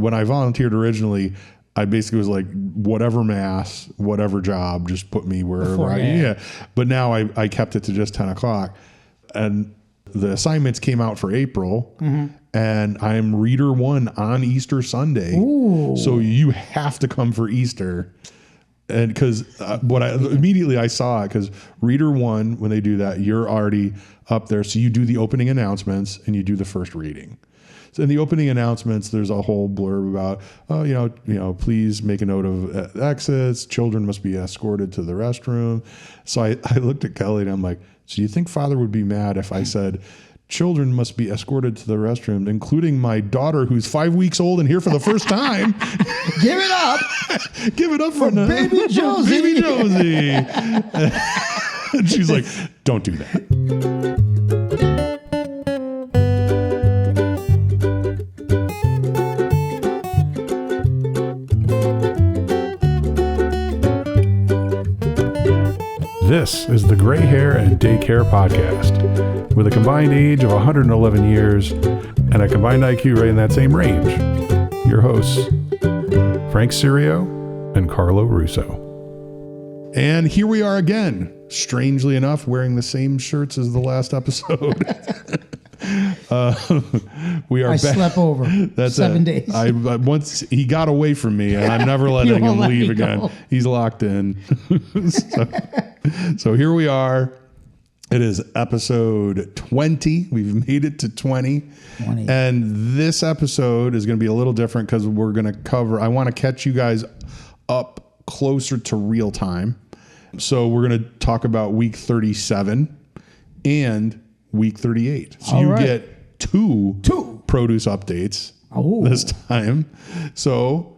when I volunteered originally, I basically was like, whatever mass, whatever job, just put me wherever. Yeah. But now I kept it to just 10 o'clock. And the assignments came out for April, and I'm reader 1 on Easter Sunday. Ooh. So you have to come for Easter. And because immediately I saw it, because reader 1, when they do that, you're already up there. So you do the opening announcements and you do the first reading. So in the opening announcements, there's a whole blurb about, please make a note of exits. Children must be escorted to the restroom. So I looked at Kelly and I'm like, so you think Father would be mad if I said, children must be escorted to the restroom, including my daughter who's 5 weeks old and here for the first time. Give it up. Give it up for baby Josie. Baby Josie. And she's like, don't do that. This is the Gray Hair and Daycare Podcast, with a combined age of 111 years and a combined IQ right in that same range. Your hosts, Frank Sirio and Carlo Russo. And here we are again, strangely enough, wearing the same shirts as the last episode. We are I slept over. That's 7 days. Once he got away from me, and I'm never letting him leave again. Go. He's locked in. So here we are. It is episode 20. We've made it to 20. And this episode is going to be a little different because we're going to cover, I want to catch you guys up closer to real time. So we're going to talk about week 37 and week 38. So you get two produce updates this time. So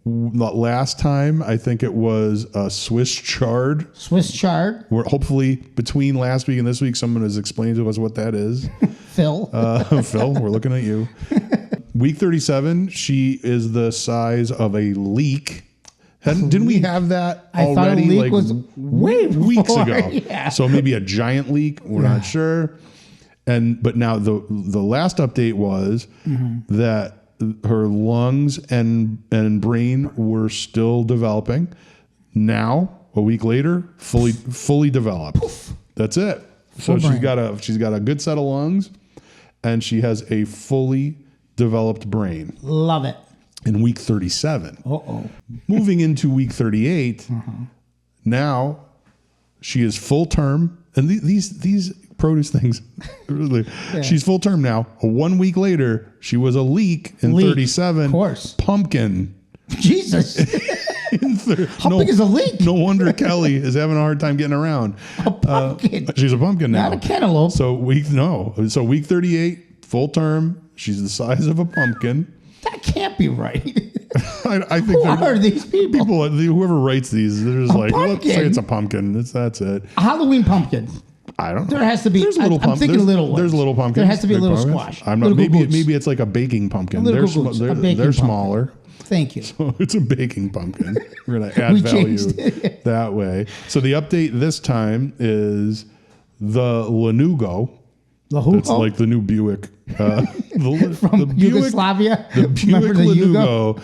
last time, I think it was a Swiss chard. We're hopefully between last week and this week, someone has explained to us what that is. Phil, we're looking at you. Week 37, she is the size of a leek. Didn't we have that already? I thought a leek was way weeks ago. Yeah. So maybe a giant leek. We're not sure. But now the last update was that her lungs and brain were still developing. Now, a week later, fully developed. Poof. That's it. So she's got a good set of lungs, and she has a fully developed brain. Love it. In week 37. Moving into week 38, now she is full term, and these produce things, really, she's full term now. 1 week later, she was a leek in 37. Of course. Pumpkin. Jesus. How big is a leek? No wonder Kelly is having a hard time getting around. A pumpkin. She's a pumpkin now. Not a cantaloupe. So week 38, full term, she's the size of a pumpkin. That can't be right. I think Who are these people? Whoever writes these, they're just like, let's say it's a pumpkin. That's it. A Halloween pumpkin. I don't know. There has to be. I'm thinking little ones. There's little pumpkins. There has to be a little squash. I'm not. Maybe it's like a baking pumpkin. They're smaller. Thank you. So it's a baking pumpkin. We're going to add value that way. So the update this time is the Lanugo. It's like the new Buick. From Yugoslavia. The Buick Lanugo.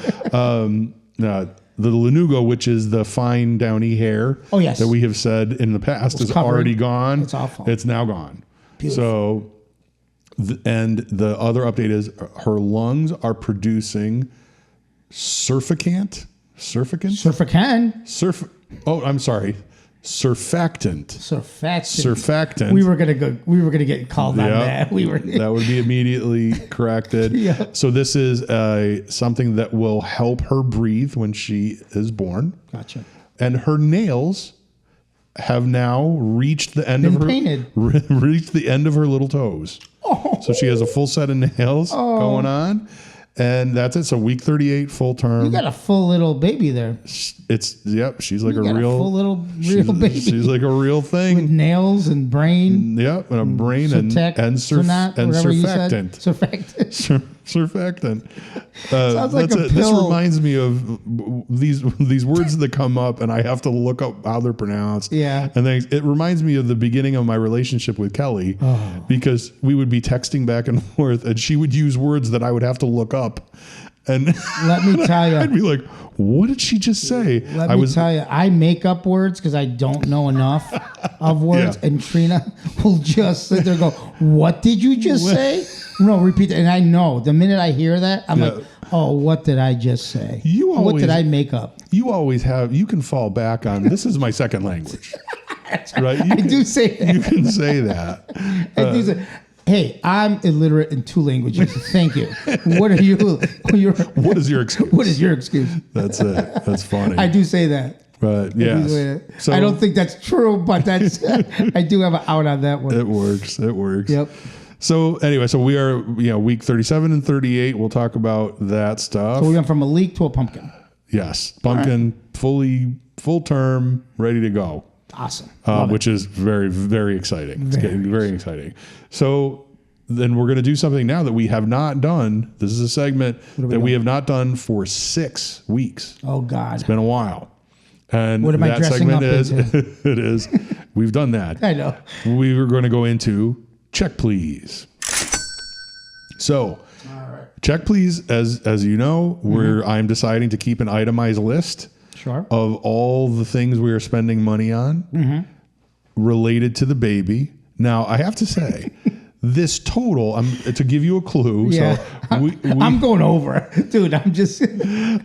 The Lanugo, which is the fine downy hair that we have said in the past is already gone. It's awful. It's now gone. Beautiful. So, and the other update is her lungs are producing surfactant. Surfactant. We were gonna get called on that. That would be immediately corrected. Yeah. So this is something that will help her breathe when she is born. Gotcha. And her nails have now reached the end reached the end of her little toes. Oh. So she has a full set of nails going on. And that's it. So week 38, full term. You got a full little baby there. She's like a full little baby. She's like a real thing. With nails and brain. Yep, and a brain and surfactant. Surfactant. Sounds like a pill. This reminds me of these words that come up, and I have to look up how they're pronounced. Yeah. And then it reminds me of the beginning of my relationship with Kelly, because we would be texting back and forth, and she would use words that I would have to look up. And let me tell you, I'd be like, what did she just say? Let me tell you, I make up words because I don't know enough of words. Yeah. And Trina will just sit there and go, what did you just say? No, repeat that. And I know the minute I hear that, I'm like, oh, what did I just say? What did I make up? You always have, you can fall back on, this is my second language. Right? I do say that. You can say that. I do say, hey, I'm illiterate in 2 languages. Thank you. What are you? What is your excuse? What is your excuse? That's it. That's funny. I do say that. But yes. So, I don't think that's true, but that's I do have an out on that one. It works. It works. Yep. So anyway, so we are, week 37 and 38. We'll talk about that stuff. So we went from a leek to a pumpkin. Yes. Pumpkin, full term, ready to go. Awesome. Which is very, very exciting. It's getting very exciting. So then we're going to do something now that we have not done. This is a segment that we have not done for 6 weeks. Oh, God. It's been a while. And what am I dressing up into? It is. We've done that. I know. We were going to go into check, please. So, check, please, as you know, I'm deciding to keep an itemized list. Sure. Of all the things we are spending money on related to the baby. Now, I have to say, this total, to give you a clue. Yeah. So I'm going over, dude. I'm just.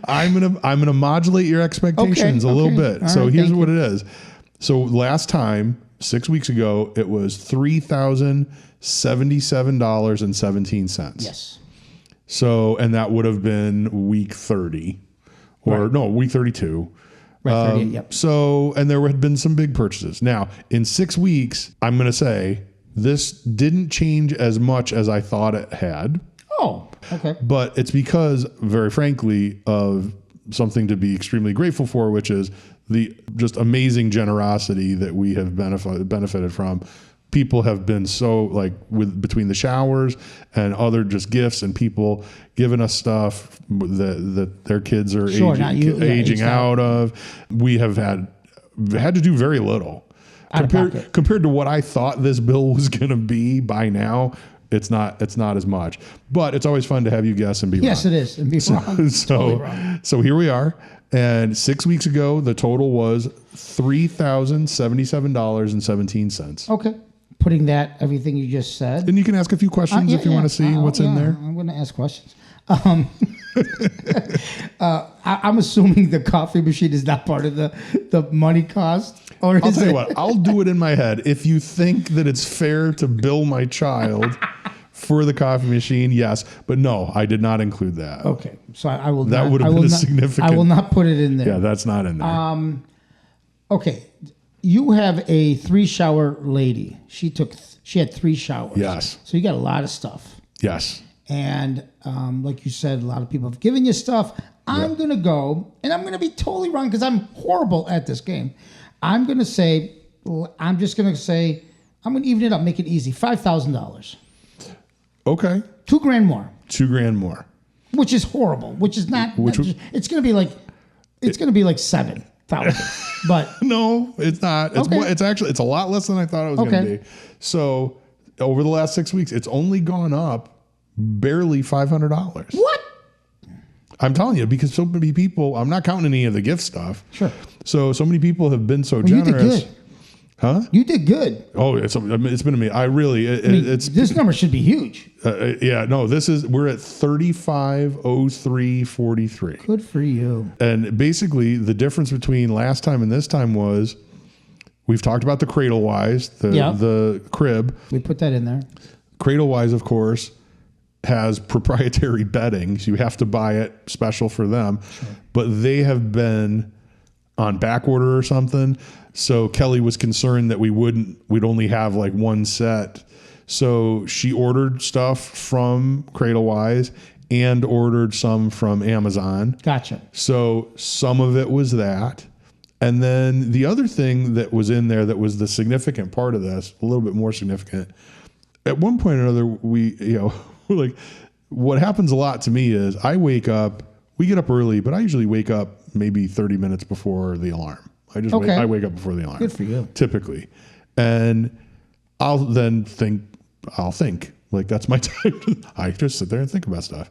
I'm gonna modulate your expectations a little bit. All so here's what it is. So last time, 6 weeks ago, it was $3,077.17. Yes. So, and that would have been week 30. Or no, week 32. Right, 38, yep. So, and there had been some big purchases. Now, in 6 weeks, I'm going to say this didn't change as much as I thought it had. Oh, okay. But it's because, very frankly, of something to be extremely grateful for, which is the just amazing generosity that we have benefited from. People have been so between the showers and other just gifts and people giving us stuff that their kids are aging out of. We have had to do very little compared to what I thought this bill was going to be by now. It's not as much, but it's always fun to have you guess and be wrong. Yes, it is. And be wrong. Totally wrong. So here we are. And 6 weeks ago, the total was $3,077.17. Okay. Putting everything you just said. And you can ask a few questions if you want to see what's in there. I'm going to ask questions. I'm assuming the coffee machine is not part of the money cost. Or I'll tell you what, I'll do it in my head. If you think that it's fair to bill my child for the coffee machine, yes. But no, I did not include that. Okay. So I will that would have been significant. I will not put it in there. Yeah, that's not in there. Okay. You have a 3-shower lady. She had 3 showers. Yes. So you got a lot of stuff. Yes. And like you said, a lot of people have given you stuff. I'm going to go, and I'm going to be totally wrong because I'm horrible at this game. I'm going to say, I'm going to even it up, make it easy. $5,000. Okay. $2,000 more. $2,000 more. Which is horrible. Which is not. It's going to be like $7,000. But no, it's not. It's a lot less than I thought it was going to be. So over the last 6 weeks, it's only gone up barely $500. What? I'm telling you, because so many people, I'm not counting any of the gift stuff. Sure. So many people have been so generous. You did good. Huh? You did good. Oh, it's been amazing. This number should be huge. Yeah, no, we're at 3503.43. Good for you. And basically the difference between last time and this time was we've talked about the Cradlewise, the crib. We put that in there. Cradlewise, of course, has proprietary bedding, so you have to buy it special for them. Sure. But they have been on back order or something. So Kelly was concerned that we'd only have one set. So she ordered stuff from Cradlewise and ordered some from Amazon. Gotcha. So some of it was that. And then the other thing that was in there that was the significant part of this, a little bit more significant, at one point or another, what happens a lot to me is we get up early, but I usually wake up maybe 30 minutes before the alarm. I wake up before the alarm. Good for you. Typically. And I'll think, Like that's my time. I just sit there and think about stuff.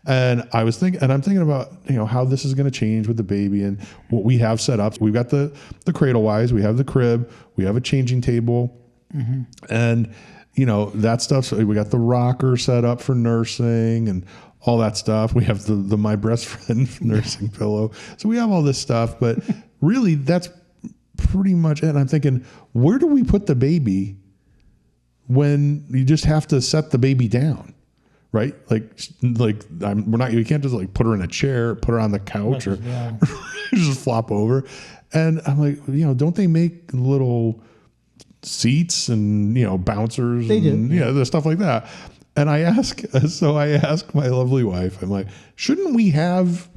And I'm thinking about, how this is going to change with the baby and what we have set up. We've got the cradle wise, we have the crib, we have a changing table, and that stuff. So we got the rocker set up for nursing and all that stuff. We have the my breast friend nursing pillow. So we have all this stuff, but really that's pretty much it. And I'm thinking, where do we put the baby when you just have to set the baby down? Right? We can't just like put her in a chair, put her on the couch or just flop over. And I'm like, don't they make little seats and, bouncers? They do. And, the stuff like that. And I ask my lovely wife, I'm like, shouldn't we have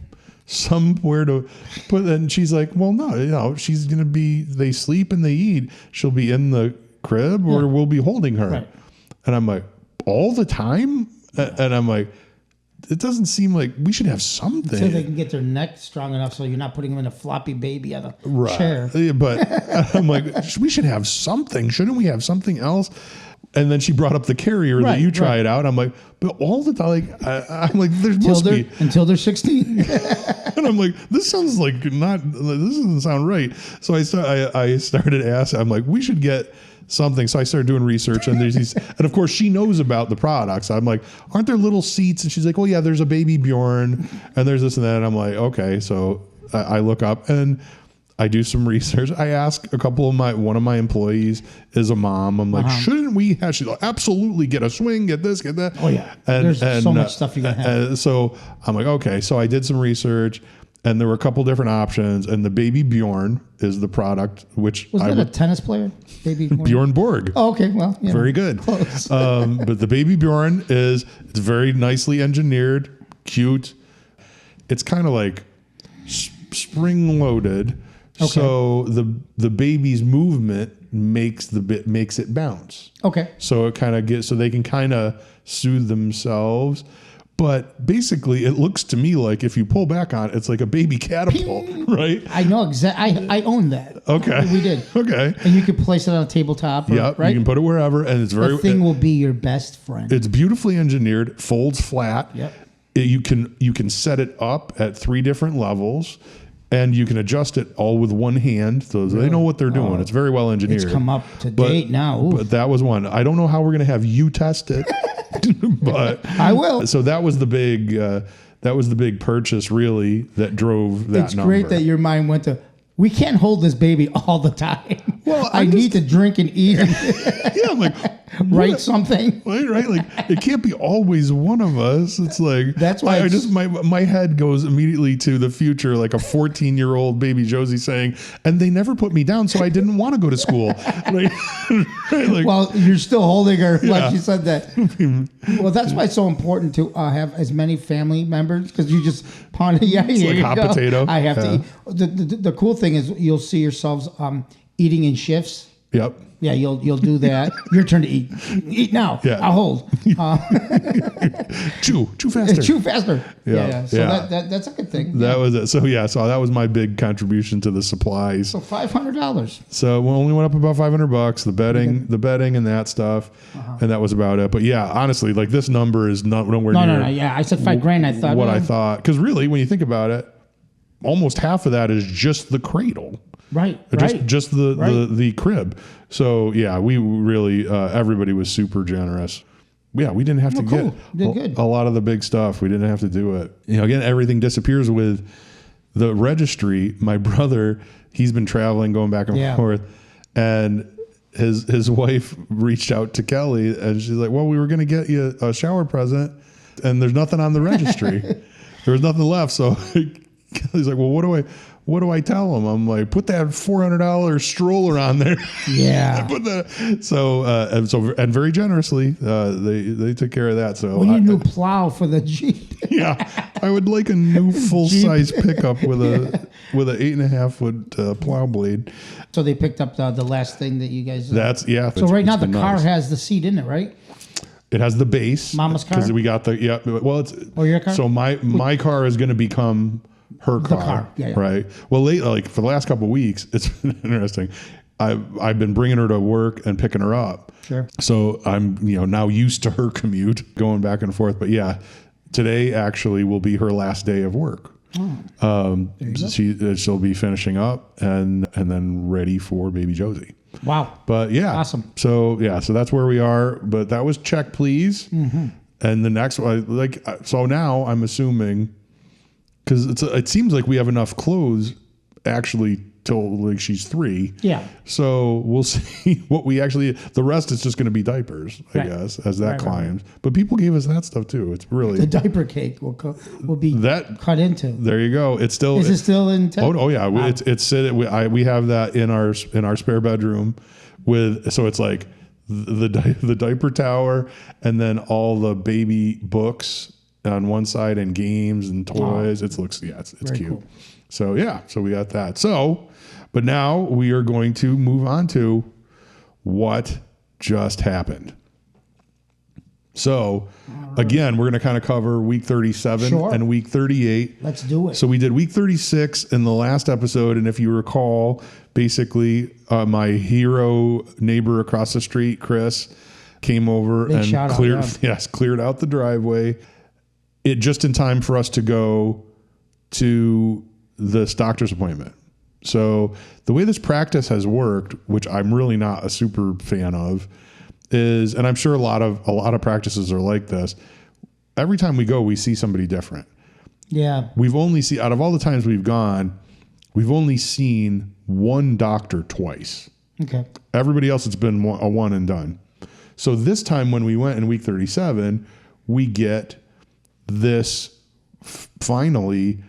somewhere to put, and she's like, well, no, she's going to be, they sleep and they eat. She'll be in the crib or we'll be holding her. Right. And I'm like, all the time? And I'm like, it doesn't seem like we should have something. So they can get their neck strong enough so you're not putting them in a floppy baby on a chair. But I'm like, we should have something. Shouldn't we have something else? And then she brought up the carrier that you try it out. I'm like, but all the time, I'm like, there must be. Until they're 16. And I'm like, this sounds like this doesn't sound right. So I started asking, I'm like, we should get something. So I started doing research and there's these, and of course she knows about the products. I'm like, aren't there little seats? And she's like, oh yeah, there's a baby Bjorn and there's this and that. And I'm like, okay. So I look up and I do some research. I ask one of my employees is a mom. I'm like, shouldn't we have, she's like, absolutely, get a swing, get this, get that. Oh yeah. And there's so much stuff you gotta have. So I'm like, okay. So I did some research and there were a couple different options, and the baby Bjorn is the product, which was that a tennis player? Baby Bjorn Borg. Oh, okay. Well, very good. Close. But the baby Bjorn it's very nicely engineered, cute. It's kind of like spring loaded. Okay. So the baby's movement makes it bounce. Okay. So it kind of gets, so they can kind of soothe themselves. But basically, it looks to me like if you pull back on it, it's like a baby catapult, right? I know exactly. I own that. Okay. We did. Okay. And you could place it on a tabletop. Yeah. Right? You can put it wherever, and it's very. The thing will be your best friend. It's beautifully engineered, folds flat. Yep. You can set it up at 3 different levels. And you can adjust it all with one hand, so they know what they're doing. It's very well engineered. It's come up to date now. But that was one. I don't know how we're going to have you test it, but I will. So that was the big purchase, really, that drove that it's number. It's great that your mind went to, we can't hold this baby all the time. Well, I need to drink and eat. And yeah, I'm like, write something. Right? Like, it can't be always one of us. It's like, that's why my head goes immediately to the future, like a 14-year-old baby Josie saying, and they never put me down, so I didn't want to go to school. Right? Like, well, you're still holding her like she said that. Well, that's why it's so important to have as many family members, because you just pawn it. Yeah, it's like hot potato. I have to eat. The cool thing is you'll see yourselves eating in shifts. Yep. Yeah, you'll do that. Your turn to eat. Eat now. Yeah. I'll hold. Chew faster. Chew faster. Yeah. So that's a good thing. That was it. So that was my big contribution to the supplies. So $500. So we only went up about $500. The bedding and that stuff, and that was about it. But yeah, honestly, like this number is nowhere near. No. Yeah, I said $5,000. I thought I thought, because really, when you think about it, almost half of that is just the cradle. Right. Just the crib. So yeah, we really everybody was super generous. Yeah, we didn't have to get a lot of the big stuff. We didn't have to do it. Again, everything disappears with the registry. My brother, he's been traveling, going back and forth, and his wife reached out to Kelly, and she's like, "Well, we were going to get you a shower present, and there's nothing on the registry. There was nothing left." So Kelly's like, "Well, what do I tell him?" I'm like, put that $400 stroller on there. Yeah. And very generously, they took care of that. So we need a new plow for the Jeep. Yeah, I would like a new full size pickup with a 8.5 foot plow blade. So they picked up the last thing that you guys. So right now the car has the seat in it, right? It has the base. Mama's car. Because we got your car. So my car is going to become her car, Yeah. right? Well, for the last couple of weeks, it's been interesting. I've been bringing her to work and picking her up. Sure. So I'm, now used to her commute going back and forth. But yeah, today actually will be her last day of work. She'll be finishing up and then ready for baby Josie. Wow. But yeah. Awesome. So that's where we are. But that was check, please. Mm-hmm. And the next one, so now I'm assuming, because it seems like we have enough clothes actually till she's 3. Yeah. So we'll see what we actually, the rest is just going to be diapers, I guess, as that climbs. Right. But people gave us that stuff too. It's really. The diaper cake will be cut into. There you go. It's still. Is it still in? Oh yeah. Wow. We have that in our spare bedroom so it's like the diaper tower and then all the baby books on one side and games and toys. It's cute. Cool. So we got that. So, but now we are going to move on to what just happened. So again, we're going to kind of cover week 37 and week 38. Let's do it. So we did week 36 in the last episode. And if you recall, basically my hero neighbor across the street, Chris, came over and cleared out the driveway. It just in time for us to go to this doctor's appointment. So the way this practice has worked, which I'm really not a super fan of, is, and I'm sure a lot of practices are like this. Every time we go, we see somebody different. Yeah. We've only seen, out of all the times we've gone, we've only seen one doctor twice. Okay. Everybody else, it's been a one and done. So this time when we went in week 37, we get this finally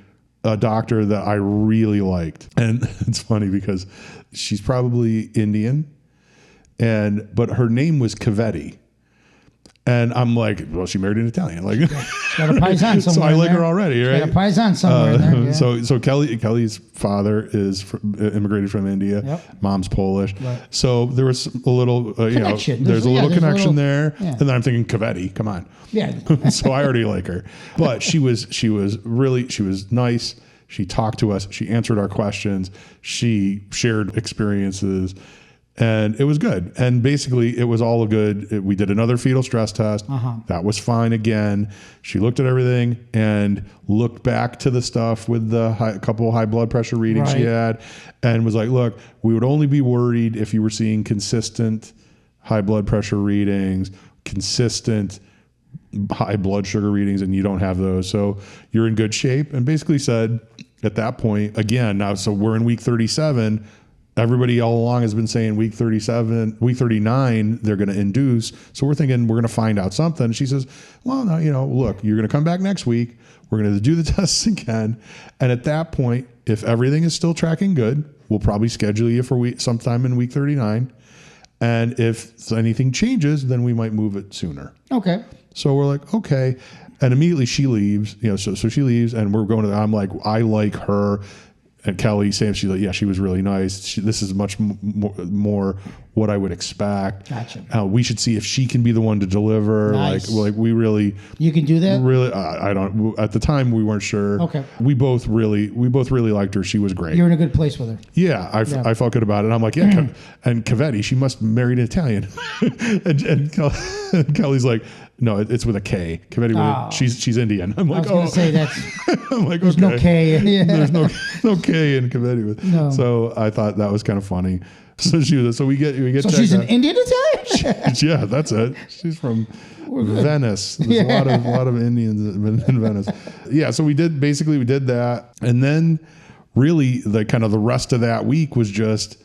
a doctor that I really liked. And it's funny because she's probably Indian, but her name was Cavetti. And I'm like, well, she married an Italian. Like, she's got a paisan somewhere. So I like her already, right? She's got a paisan somewhere. There, yeah. So Kelly's father is immigrated from India. Yep. Mom's Polish. Right. So there was a little, connection. There's a little connection there. Yeah. And then I'm thinking, Cavetti, come on. Yeah. So I already like her. But she was nice. She talked to us. She answered our questions. She shared experiences. And it was good. And basically, it was all good. We did another fetal stress test. Uh-huh. That was fine again. She looked at everything and looked back to the stuff with the couple high blood pressure readings she had and was like, look, we would only be worried if you were seeing consistent high blood pressure readings, consistent high blood sugar readings, and you don't have those. So you're in good shape. And basically said at that point, again, now, so we're in week 37. Everybody all along has been saying week 37, week 39, they're going to induce. So we're thinking we're going to find out something. She says, well, no, look, you're going to come back next week. We're going to do the tests again. And at that point, if everything is still tracking good, we'll probably schedule you for sometime in week 39. And if anything changes, then we might move it sooner. Okay. So we're like, okay. And immediately she leaves, so she leaves and we're going I'm like, I like her. And Kelly saying, she's like, yeah, she was really nice. This is much more what I would expect. Gotcha. We should see if she can be the one to deliver. Nice. Like we really. You can do that? Really, I don't. At the time, we weren't sure. Okay. We both really liked her. She was great. You're in a good place with her. Yeah, I felt good about it. And I'm like, yeah, and Cavetti, she must married an Italian. and Kelly's like, no, it's with a K. Cavetti, she's Indian. I'm like, I was going to say that's. I'm like, there's no K. Yeah. There's no K in Cavetti. No. So I thought that was kind of funny. So we get. So she's an Indian Italian. Yeah, that's it. She's from Venice. There's a lot of Indians in Venice. Yeah. So we did that, and then really the kind of the rest of that week was just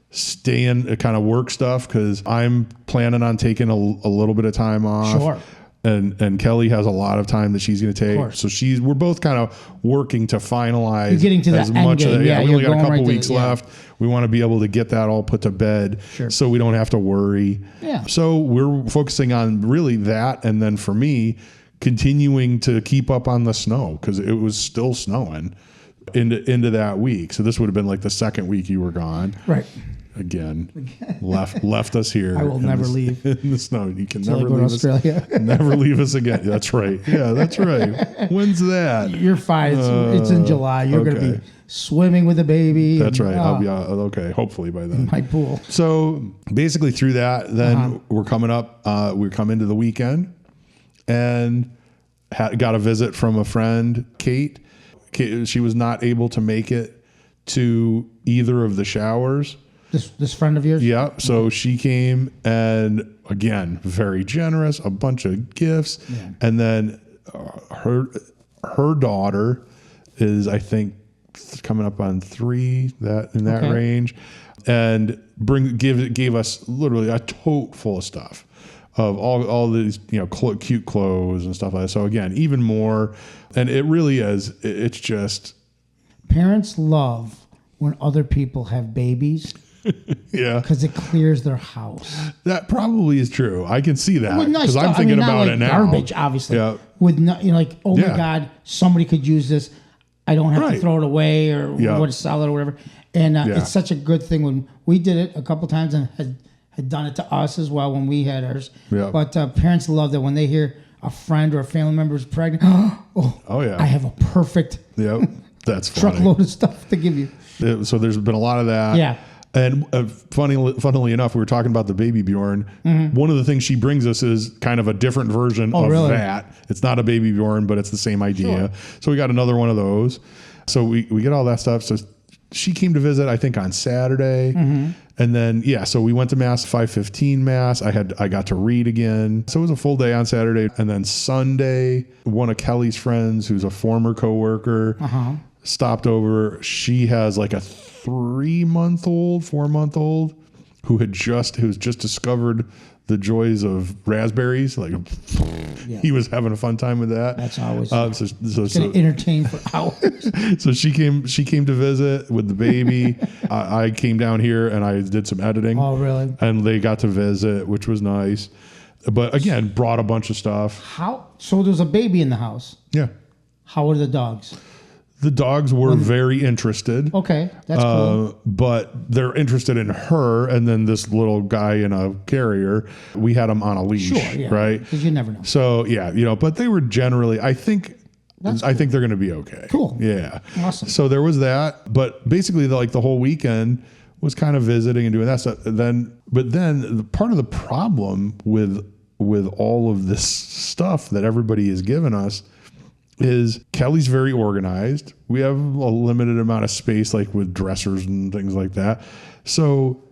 staying kind of work stuff because I'm planning on taking a little bit of time off. Sure. And Kelly has a lot of time that she's going to take. So we're both kind of working to finalize. You're getting to as the end much game. of that. Yeah, we only got a couple weeks left. We want to be able to get that all put to bed so we don't have to worry. Yeah. So we're focusing on really that. And then for me, continuing to keep up on the snow because it was still snowing into that week. So this would have been like the second week you were gone. Right. again left us here. I will never leave in the snow. You can till never I go to leave Australia. us. Never leave us again. That's right. Yeah, that's right. When's that? You're fine. It's in July. You're going to be swimming with a baby. That's right. I'll be okay. Hopefully by then. In my pool. So basically through that, then we're coming up. We're coming to the weekend, and got a visit from a friend, Kate. She was not able to make it to either of the showers. This friend of yours? Yeah. So she came, and again, very generous, a bunch of gifts. Yeah. And then her daughter is, I think, coming up on 3, in that range, and gave us literally a tote full of stuff of all these, cute clothes and stuff like that. So again, even more, and it really is. It's just parents love when other people have babies. Yeah, because it clears their house. That probably is true. I can see that because nice I'm thinking about it now. Garbage, obviously. Yeah. With my God, somebody could use this. I don't have to throw it away or what sell it or whatever. And it's such a good thing when we did it a couple times and had done it to us as well when we had ours. Yeah. But parents love that when they hear a friend or a family member is pregnant. Oh yeah, I have a perfect that's truckload of stuff to give you. So there's been a lot of that. Yeah. And funnily enough, we were talking about the baby Bjorn. Mm-hmm. One of the things she brings us is kind of a different version of that. It's not a baby Bjorn, but it's the same idea. Sure. So we got another one of those. So we get all that stuff. So she came to visit, I think, on Saturday. Mm-hmm. And then, so we went to Mass, 5:15 Mass. I got to read again. So it was a full day on Saturday. And then Sunday, one of Kelly's friends, who's a former coworker, stopped over. She has like a 4-month-old who's just discovered the joys of raspberries. Like he was having a fun time with that. That's always so entertain for hours. So she came to visit with the baby. I came down here and I did some editing. Oh, really? And they got to visit, which was nice. But again, brought a bunch of stuff. So there's a baby in the house. Yeah. How are the dogs? The dogs were very interested. Okay, that's cool. But they're interested in her, and then this little guy in a carrier. We had them on a leash, right? Because you never know. So but they were generally. I think they're going to be okay. Cool. Yeah. Awesome. So there was that, but basically, the whole weekend was kind of visiting and doing that stuff. But then part of the problem with all of this stuff that everybody has given us is Kelly's very organized. We have a limited amount of space, like with dressers and things like that. So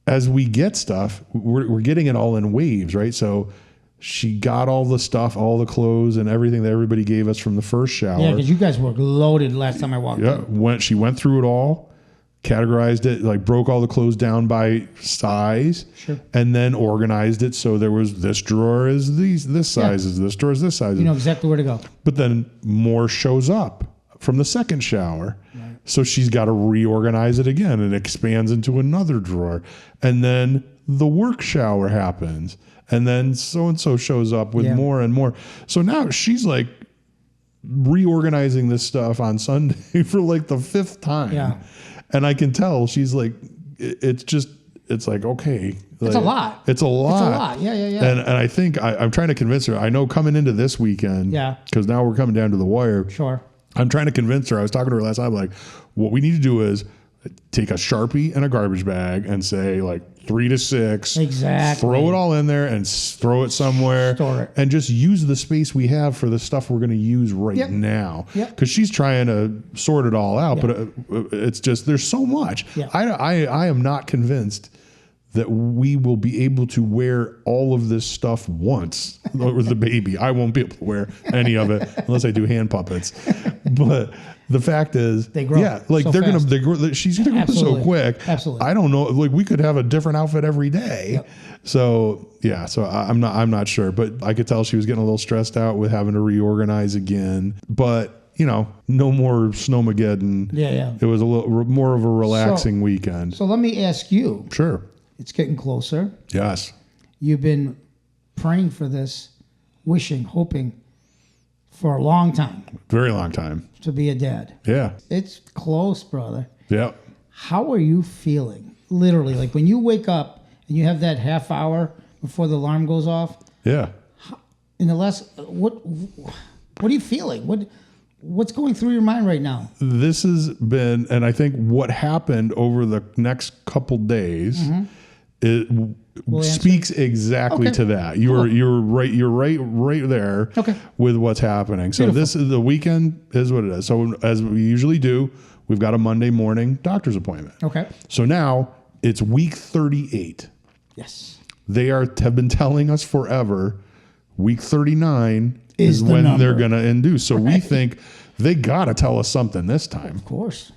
as we get stuff, we're getting it all in waves, right? So she got all the stuff, all the clothes and everything that everybody gave us from the first shower. Yeah, because you guys were loaded last time I walked in. She went through it all, categorized it, like broke all the clothes down by size, and then organized it so there was this drawer is this size is this drawer is this size. You know exactly where to go. But then more shows up from the second shower. Right. So she's got to reorganize it again, and it expands into another drawer. And then the work shower happens, and then so-and-so shows up with more and more. So now she's like reorganizing this stuff on Sunday for like the 5th time. Yeah. And I can tell she's like, it's like, okay. It's a lot. It's a lot. Yeah. And I think I'm trying to convince her. I know coming into this weekend, because now we're coming down to the wire. Sure. I'm trying to convince her. I was talking to her last time, like, what we need to do is take a Sharpie and a garbage bag and say like 3 to 6. Exactly. Throw it all in there and throw it somewhere. Store it. And just use the space we have for the stuff we're going to use right now. Because she's trying to sort it all out, but it's just, there's so much. I am not convinced that we will be able to wear all of this stuff once with the baby. I won't be able to wear any of it unless I do hand puppets. But the fact is, they grow. Yeah, like so she's gonna grow so quick. Absolutely. I don't know. Like we could have a different outfit every day. Yep. So I'm not sure, but I could tell she was getting a little stressed out with having to reorganize again. But no more snowmageddon. Yeah. It was a little more of a relaxing weekend. So let me ask you. Sure. It's getting closer. Yes. You've been praying for this, wishing, hoping for a long time. Very long time. To be a dad. Yeah. It's close, brother. Yeah. How are you feeling literally, like when you wake up and you have that half hour before the alarm goes off. Yeah. In the last, what are you feeling? What's going through your mind right now? This has been, and I think what happened over the next couple days, it speaks exactly to that. You're right there with what's happening. So this is the weekend is what it is. So as we usually do, we've got a Monday morning doctor's appointment. Okay. So now it's week 38. Yes. They have been telling us forever, week 39 is when they're going to induce. So we think they got to tell us something this time. Of course.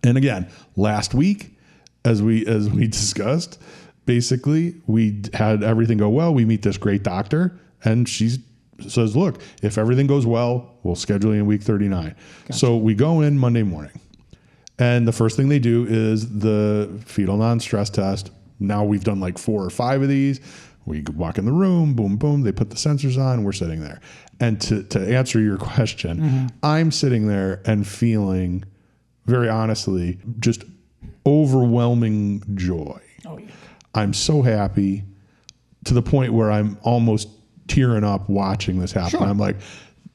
And again, last week, as we discussed, basically we had everything go well. We meet this great doctor, and she says, look, if everything goes well, we'll schedule you in week 39. Gotcha. So we go in Monday morning, and the first thing they do is the fetal non-stress test. Now we've done like 4 or 5 of these. We walk in the room, boom, boom. They put the sensors on. We're sitting there. And to answer your question, I'm sitting there and feeling, very honestly, just overwhelming joy. Oh, yeah. I'm so happy to the point where I'm almost tearing up watching this happen. Sure. I'm like,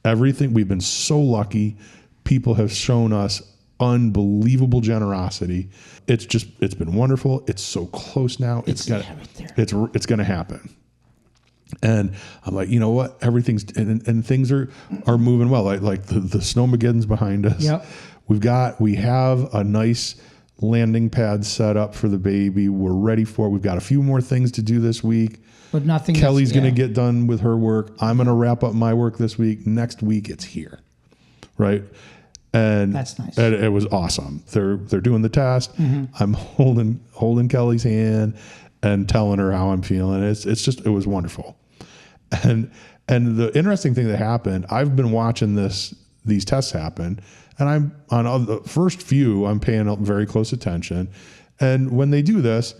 everything, we've been so lucky. People have shown us unbelievable generosity. It's been wonderful. It's so close now. It's going to happen. And I'm like, you know what? Everything's and things are moving well. Like the Snowmageddon's behind us. Yep. We have a nice landing pad set up for the baby. We're ready for it. We've got a few more things to do this week. But nothing. Kelly's going to get done with her work. I'm going to wrap up my work this week. Next week it's here. Right? And that's nice. And it was awesome. They're doing the test. I'm holding Kelly's hand and telling her how I'm feeling. It was wonderful. And the interesting thing that happened, I've been watching these tests happen, and I'm on the first few, I'm paying very close attention. And when they do this,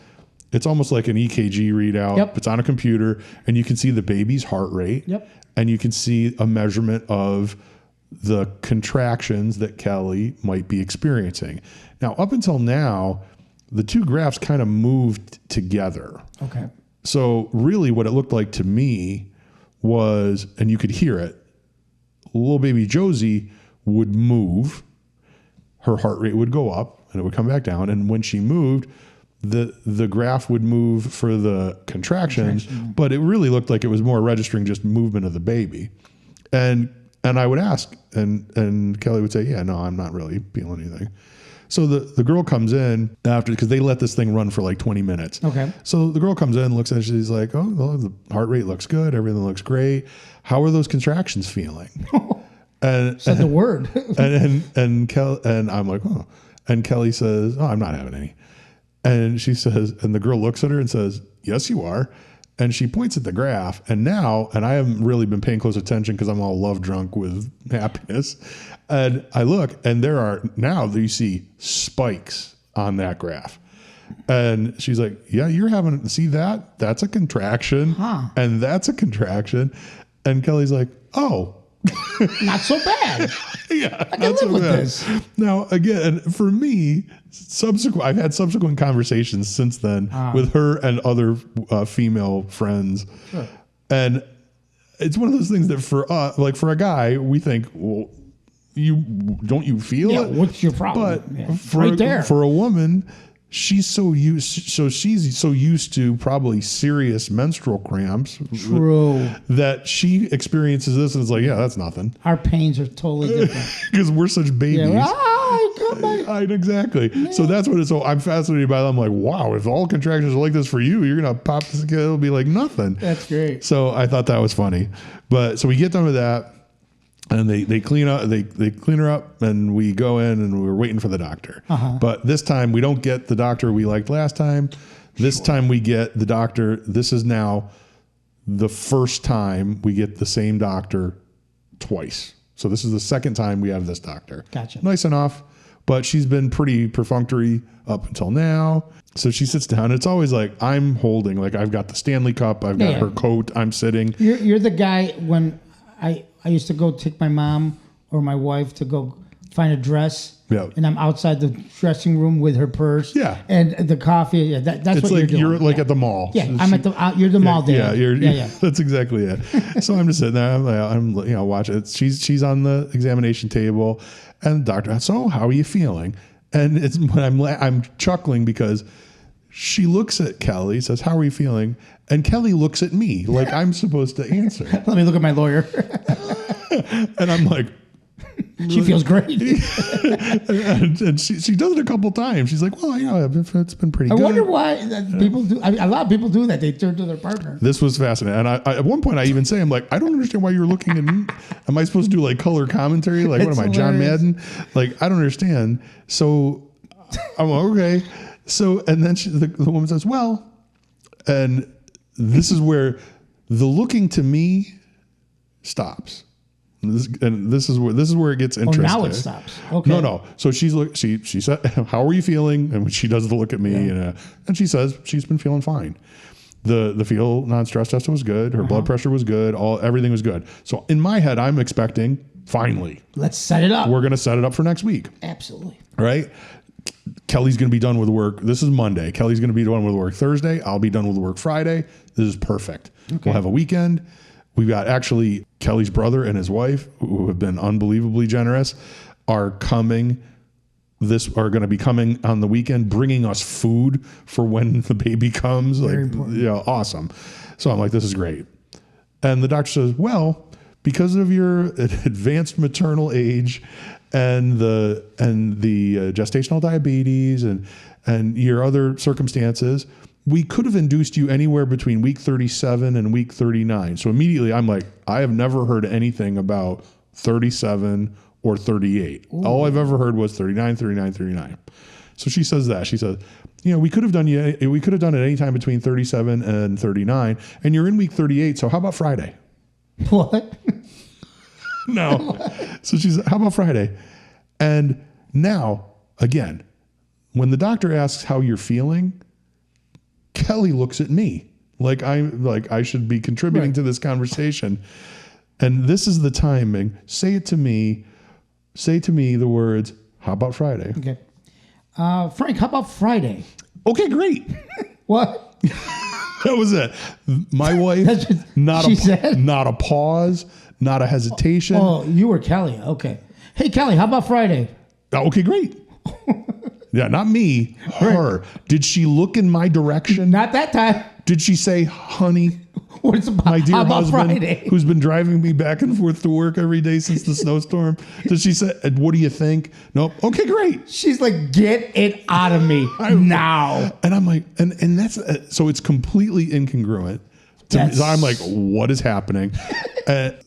it's almost like an EKG readout. Yep. It's on a computer, and you can see the baby's heart rate. Yep. And you can see a measurement of the contractions that Kelly might be experiencing. Now, up until now, the two graphs kind of moved together. Okay. So really what it looked like to me was, and you could hear it, little baby Josie would move, her heart rate would go up, and it would come back down. And when she moved, the graph would move for the contractions, but it really looked like it was more registering just movement of the baby. And I would ask, and Kelly would say, yeah, no, I'm not really feeling anything. So the girl comes in after, because they let this thing run for like 20 minutes. Okay. So the girl comes in, looks at it, she's like, oh, well, the heart rate looks good. Everything looks great. How are those contractions feeling? Said the word. and I'm like, oh. And Kelly says, oh, I'm not having any. And she says, and the girl looks at her and says, yes, you are. And she points at the graph, and I haven't really been paying close attention because I'm all love drunk with happiness. And I look, and you see spikes on that graph. And she's like, yeah, see that? That's a contraction. And that's a contraction. And Kelly's like, oh. Not so bad. Yeah, I can live with this. Now, again, for me, I've had subsequent conversations since then with her and other female friends. Sure. And it's one of those things that for us, like for a guy, we think, well, you feel it? What's your problem? But for a woman, she's so used to probably serious menstrual cramps. True. That she experiences this and it's like, yeah, that's nothing. Our pains are totally different. Because we're such babies. Yeah. Exactly. Yeah. So that's what so I'm fascinated by that. I'm like, wow, if all contractions are like this for you, you're going to pop this kid, it'll be like nothing. That's great. So I thought that was funny. But so we get done with that. And they clean up, they clean her up, and we go in and we're waiting for the doctor. But this time we don't get the doctor we liked last time. This time we get the doctor. This is now the first time we get the same doctor twice. So this is the second time we have this doctor. Gotcha. Nice enough, but she's been pretty perfunctory up until now. So she sits down. It's always like I'm holding, like I've got the Stanley Cup, I've got her coat, I'm sitting. You're the guy when I used to go take my mom or my wife to go find a dress. Yeah. And I'm outside the dressing room with her purse. Yeah. And the coffee. Yeah, that's It's what like you're doing. at the mall. Yeah, I'm at the. You're the mall dad. Yeah, that's exactly it. So I'm just sitting there. I'm watching it. She's on the examination table, and the doctor. So how are you feeling? And it's when I'm chuckling because she looks at Kelly, says, "How are you feeling?" And Kelly looks at me like I'm supposed to answer. Let me look at my lawyer. And I'm like. She feels great. and she does it a couple times. She's like, well, it's been pretty good. I wonder why people do. A lot of people do that. They turn to their partner. This was fascinating. And I at one point, I even say, I'm like, I don't understand why you're looking at me. Am I supposed to do like color commentary? Like, what am I, John Madden? Like, I don't understand. So I'm like, okay. So, and then the woman says, well, and this is where the looking to me stops. This is where it gets interesting. Oh, now it stops. Okay. No. So she said, "How are you feeling?" And she does the look at me, and she says she's been feeling fine. The fetal non-stress test was good. Her blood pressure was good. Everything was good. So in my head, I'm expecting finally. Let's set it up. We're going to set it up for next week. Absolutely. Right. Kelly's going to be done with work. This is Monday. Kelly's going to be done with work Thursday. I'll be done with work Friday. This is perfect. Okay. We'll have a weekend. We've got actually Kelly's brother and his wife, who have been unbelievably generous, are going to be coming on the weekend, bringing us food for when the baby comes. Very like, important. Awesome. So I'm like, this is great. And the doctor says, well, because of your advanced maternal age and the gestational diabetes and your other circumstances, we could have induced you anywhere between week 37 and week 39. So immediately I'm like, I have never heard anything about 37 or 38. Ooh. All I've ever heard was 39, 39, 39. So she says that. She says, we could have done it any time between 37 and 39, and you're in week 38. So how about Friday? What? No. So she said, how about Friday? And now, again, when the doctor asks how you're feeling, Kelly looks at me like I should be contributing to this conversation. And this is the timing. Say to me the words, how about Friday? Okay. Frank, how about Friday? Okay, great. What? That was it. My wife, not a pause, not a hesitation. Oh, you were Kelly. Okay. Hey, Kelly, how about Friday? Okay, great. Yeah, not me, her. Right. Did she look in my direction? Not that time. Did she say, honey, what's about, my dear husband, Friday? Who's been driving me back and forth to work every day since the snowstorm? Did she say, what do you think? Nope. Okay, great. She's like, get it out of me now. And I'm like, and that's, so it's completely incongruent. So I'm like, what is happening?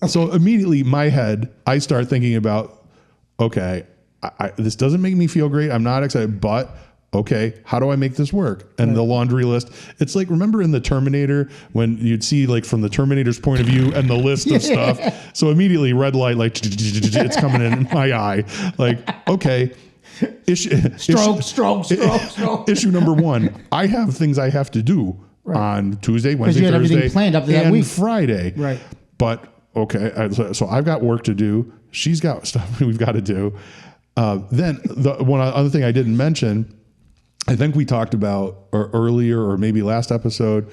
So immediately my head, I start thinking about, okay, this doesn't make me feel great. I'm not excited, but okay, how do I make this work? And the laundry list, it's like, remember in the Terminator when you'd see like from the Terminator's point of view and the list of stuff. So immediately red light, like it's coming in my eye. Like, okay. Stroke. Issue number one, I have things I have to do on Tuesday, Wednesday, Thursday, planned up to and that week. Friday. Right. But okay, so I've got work to do. She's got stuff we've got to do. Then the one other thing I didn't mention, I think we talked about earlier or maybe last episode.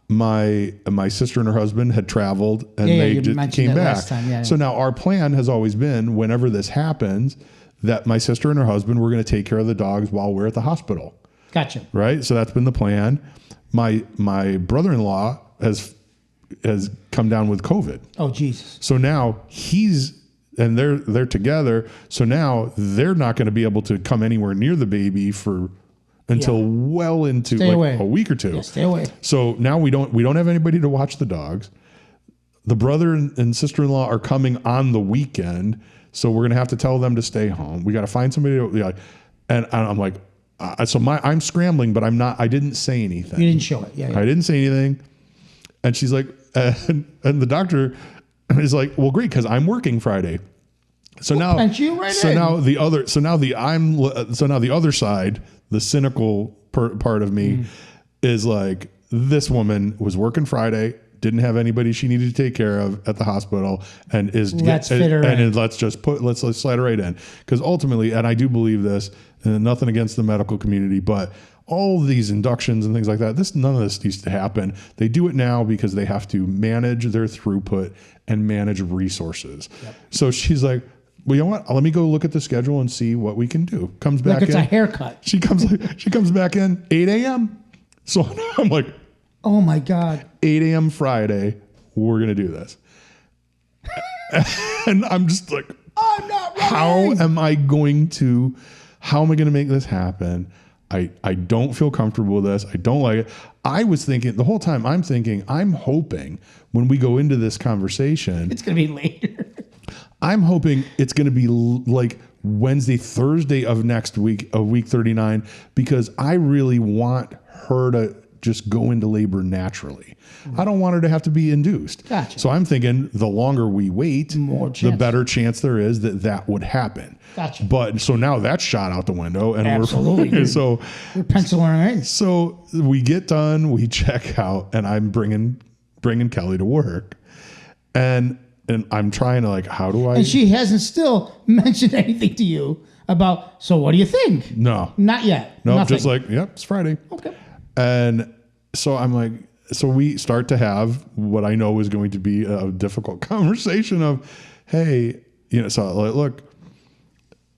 My sister and her husband had traveled and they came back. So now our plan has always been, whenever this happens, that my sister and her husband were going to take care of the dogs while we're at the hospital. Gotcha. Right. So that's been the plan. My brother-in-law has come down with COVID. Oh, Jesus. So now they're together. So now they're not going to be able to come anywhere near the baby until well into a week or two. Yeah, stay away. So now we don't have anybody to watch the dogs. The brother and sister-in-law are coming on the weekend. So we're going to have to tell them to stay home. We got to find somebody and I'm like, I'm scrambling, but I didn't say anything. You didn't show it. Yeah. I didn't say anything. And she's like, and the doctor is like, well, great, because I'm working Friday. So now the other side, the cynical part of me is like, this woman was working Friday, didn't have anybody she needed to take care of at the hospital, and let's fit her in. And let's slide her right in. Because ultimately, and I do believe this, and nothing against the medical community, but all of these inductions and things like that, none of this used to happen. They do it now because they have to manage their throughput and manage resources. Yep. So she's like, well, you know what? Let me go look at the schedule and see what we can do. Comes back it's in. a haircut. She comes back in 8 a.m. So I'm like, oh my God. 8 a.m. Friday, we're going to do this. And I'm just like, I'm not ready. How am I going to make this happen? I don't feel comfortable with this. I don't like it. I was thinking the whole time, I'm hoping when we go into this conversation, it's going to be later. I'm hoping it's going to be like Wednesday, Thursday of next week, of week 39, because I really want her to just go into labor naturally. I don't want her to have to be induced. Gotcha. So I'm thinking the longer we wait, the better chance there is that would happen. Gotcha. But so now that's shot out the window, and absolutely. we're penciling in. So we get done, we check out, and I'm bringing Kelly to work, and I'm trying to, like, how do I? And she hasn't still mentioned anything to you about, so what do you think? No. Not yet. No, Nothing. just like, yep, it's Friday. Okay. And so I'm like, so we start to have what I know is going to be a difficult conversation of, hey, so like, look,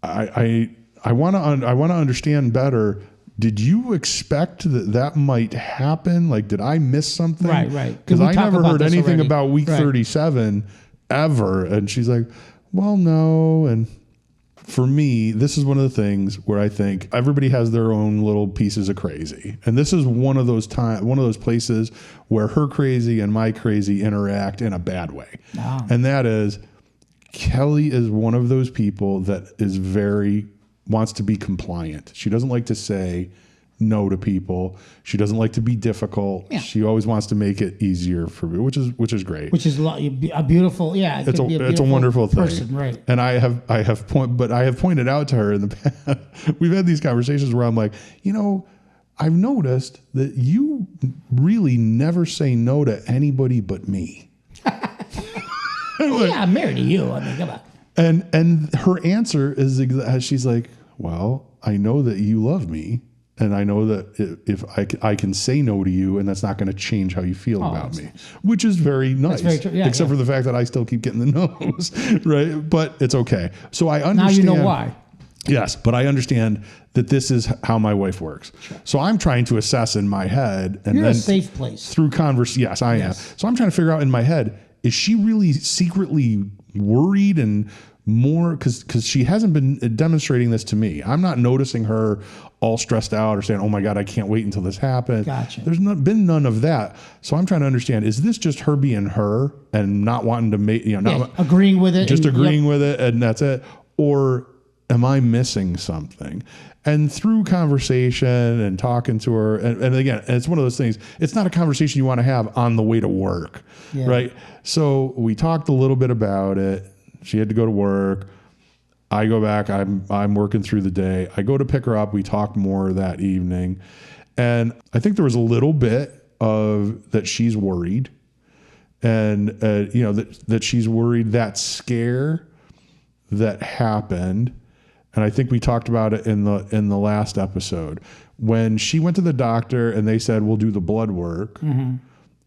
I want to understand better. Did you expect that might happen? Like, did I miss something? Right. Because I never heard anything about week 37 ever. And she's like, well, no. And for me, this is one of the things where I think everybody has their own little pieces of crazy. And this is one of those places where her crazy and my crazy interact in a bad way. Wow. And that is, Kelly is one of those people that is wants to be compliant. She doesn't like to say no to people. She doesn't like to be difficult. Yeah. She always wants to make it easier for me, which is great. Which is a beautiful, yeah. It's a wonderful person, thing, right? And I have pointed out to her in the past. We've had these conversations where I'm like, I've noticed that you really never say no to anybody but me. Yeah, I'm married to you. I mean, come on. And her answer is she's like, well, I know that you love me. And I know that if I can say no to you, and that's not going to change how you feel about me, which is very nice. That's very true. Yeah, except for the fact that I still keep getting the no's, right? But it's okay. So I understand. Now you know why. Yes, but I understand that this is how my wife works. Sure. So I'm trying to assess in my head, and you're then a safe place through Yes, I am. So I'm trying to figure out in my head, is she really secretly worried and more because she hasn't been demonstrating this to me. I'm not noticing her all stressed out or saying, oh my God, I can't wait until this happens. Gotcha. There's been none of that. So I'm trying to understand, is this just her being her and not wanting to make, not agreeing with it, just agreeing with it, and that's it? Or am I missing something? And through conversation and talking to her, and again, it's one of those things, it's not a conversation you want to have on the way to work, right? So we talked a little bit about it. She had to go to work. I go back. I'm working through the day. I go to pick her up. We talked more that evening. And I think there was a little bit of that she's worried. And, that she's worried, that scare that happened. And I think we talked about it in the last episode when she went to the doctor and they said, we'll do the blood work. Mm-hmm.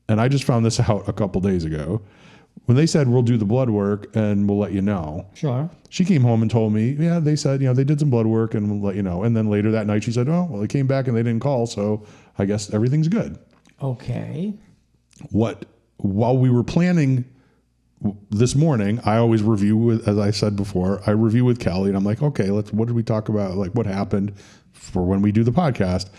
And I just found this out a couple days ago. When they said, we'll do the blood work and we'll let you know. Sure. She came home and told me, yeah, they said, they did some blood work and we'll let you know. And then later that night she said, oh, well, they came back and they didn't call. So I guess everything's good. Okay. While we were planning this morning, I always review as I said before, I review with Kelly and I'm like, okay, what did we talk about? Like what happened for when we do the podcast?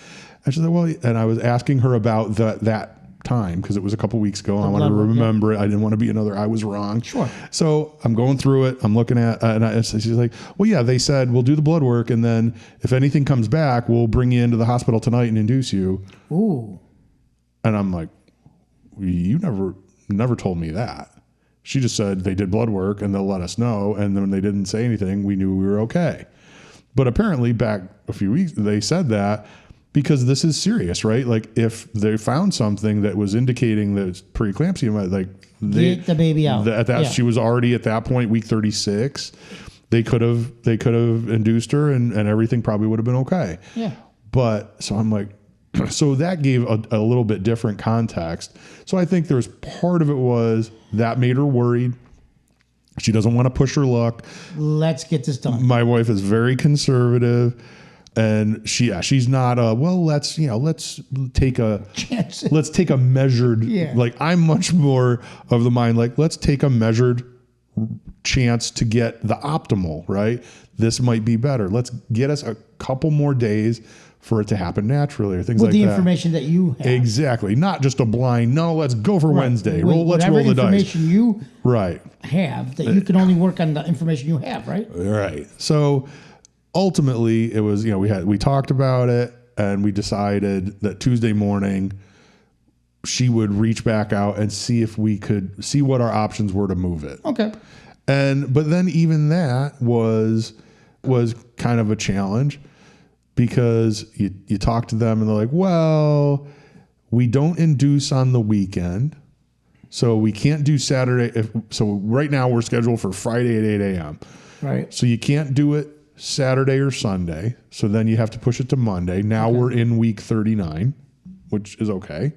And she said, well, and I was asking her about that time because it was a couple weeks ago and I wanted to remember it. I didn't want to be I was wrong. Sure. So I'm going through it. I'm looking at, she's like, well, yeah, they said we'll do the blood work and then if anything comes back, we'll bring you into the hospital tonight and induce you. Ooh. And I'm like, you never told me that. She just said they did blood work and they'll let us know. And then when they didn't say anything, we knew we were okay. But apparently back a few weeks, they said that. because this is serious, right? Like if they found something that was indicating that it's preeclampsia, like get the baby out. She was already at that point, week 36. They could have induced her and everything probably would have been okay. Yeah. But so I'm like, so that gave a little bit different context. So I think there's part of it was that made her worried. She doesn't want to push her luck. Let's get this done. My wife is very conservative, and she's not let's take a chance. Let's take a measured. Yeah. Like I'm much more of the mind like let's take a measured chance to get the optimal, right? This might be better. Let's get us a couple more days for it to happen naturally or things like that. With the information that you have. Exactly. Not just a blind, no, let's go for Wednesday. Let's roll the dice. Whatever information you right. have, that you can only work on the information you have, right? Right. So ultimately it was, we talked about it and we decided that Tuesday morning she would reach back out and see if we could see what our options were to move it. Okay. But then even that was kind of a challenge because you talk to them and they're like, well, we don't induce on the weekend. So we can't do Saturday. So right now we're scheduled for Friday at 8 a.m. Right. So you can't do it Saturday or Sunday. So then you have to push it to Monday. Now we're in week 39, which is okay.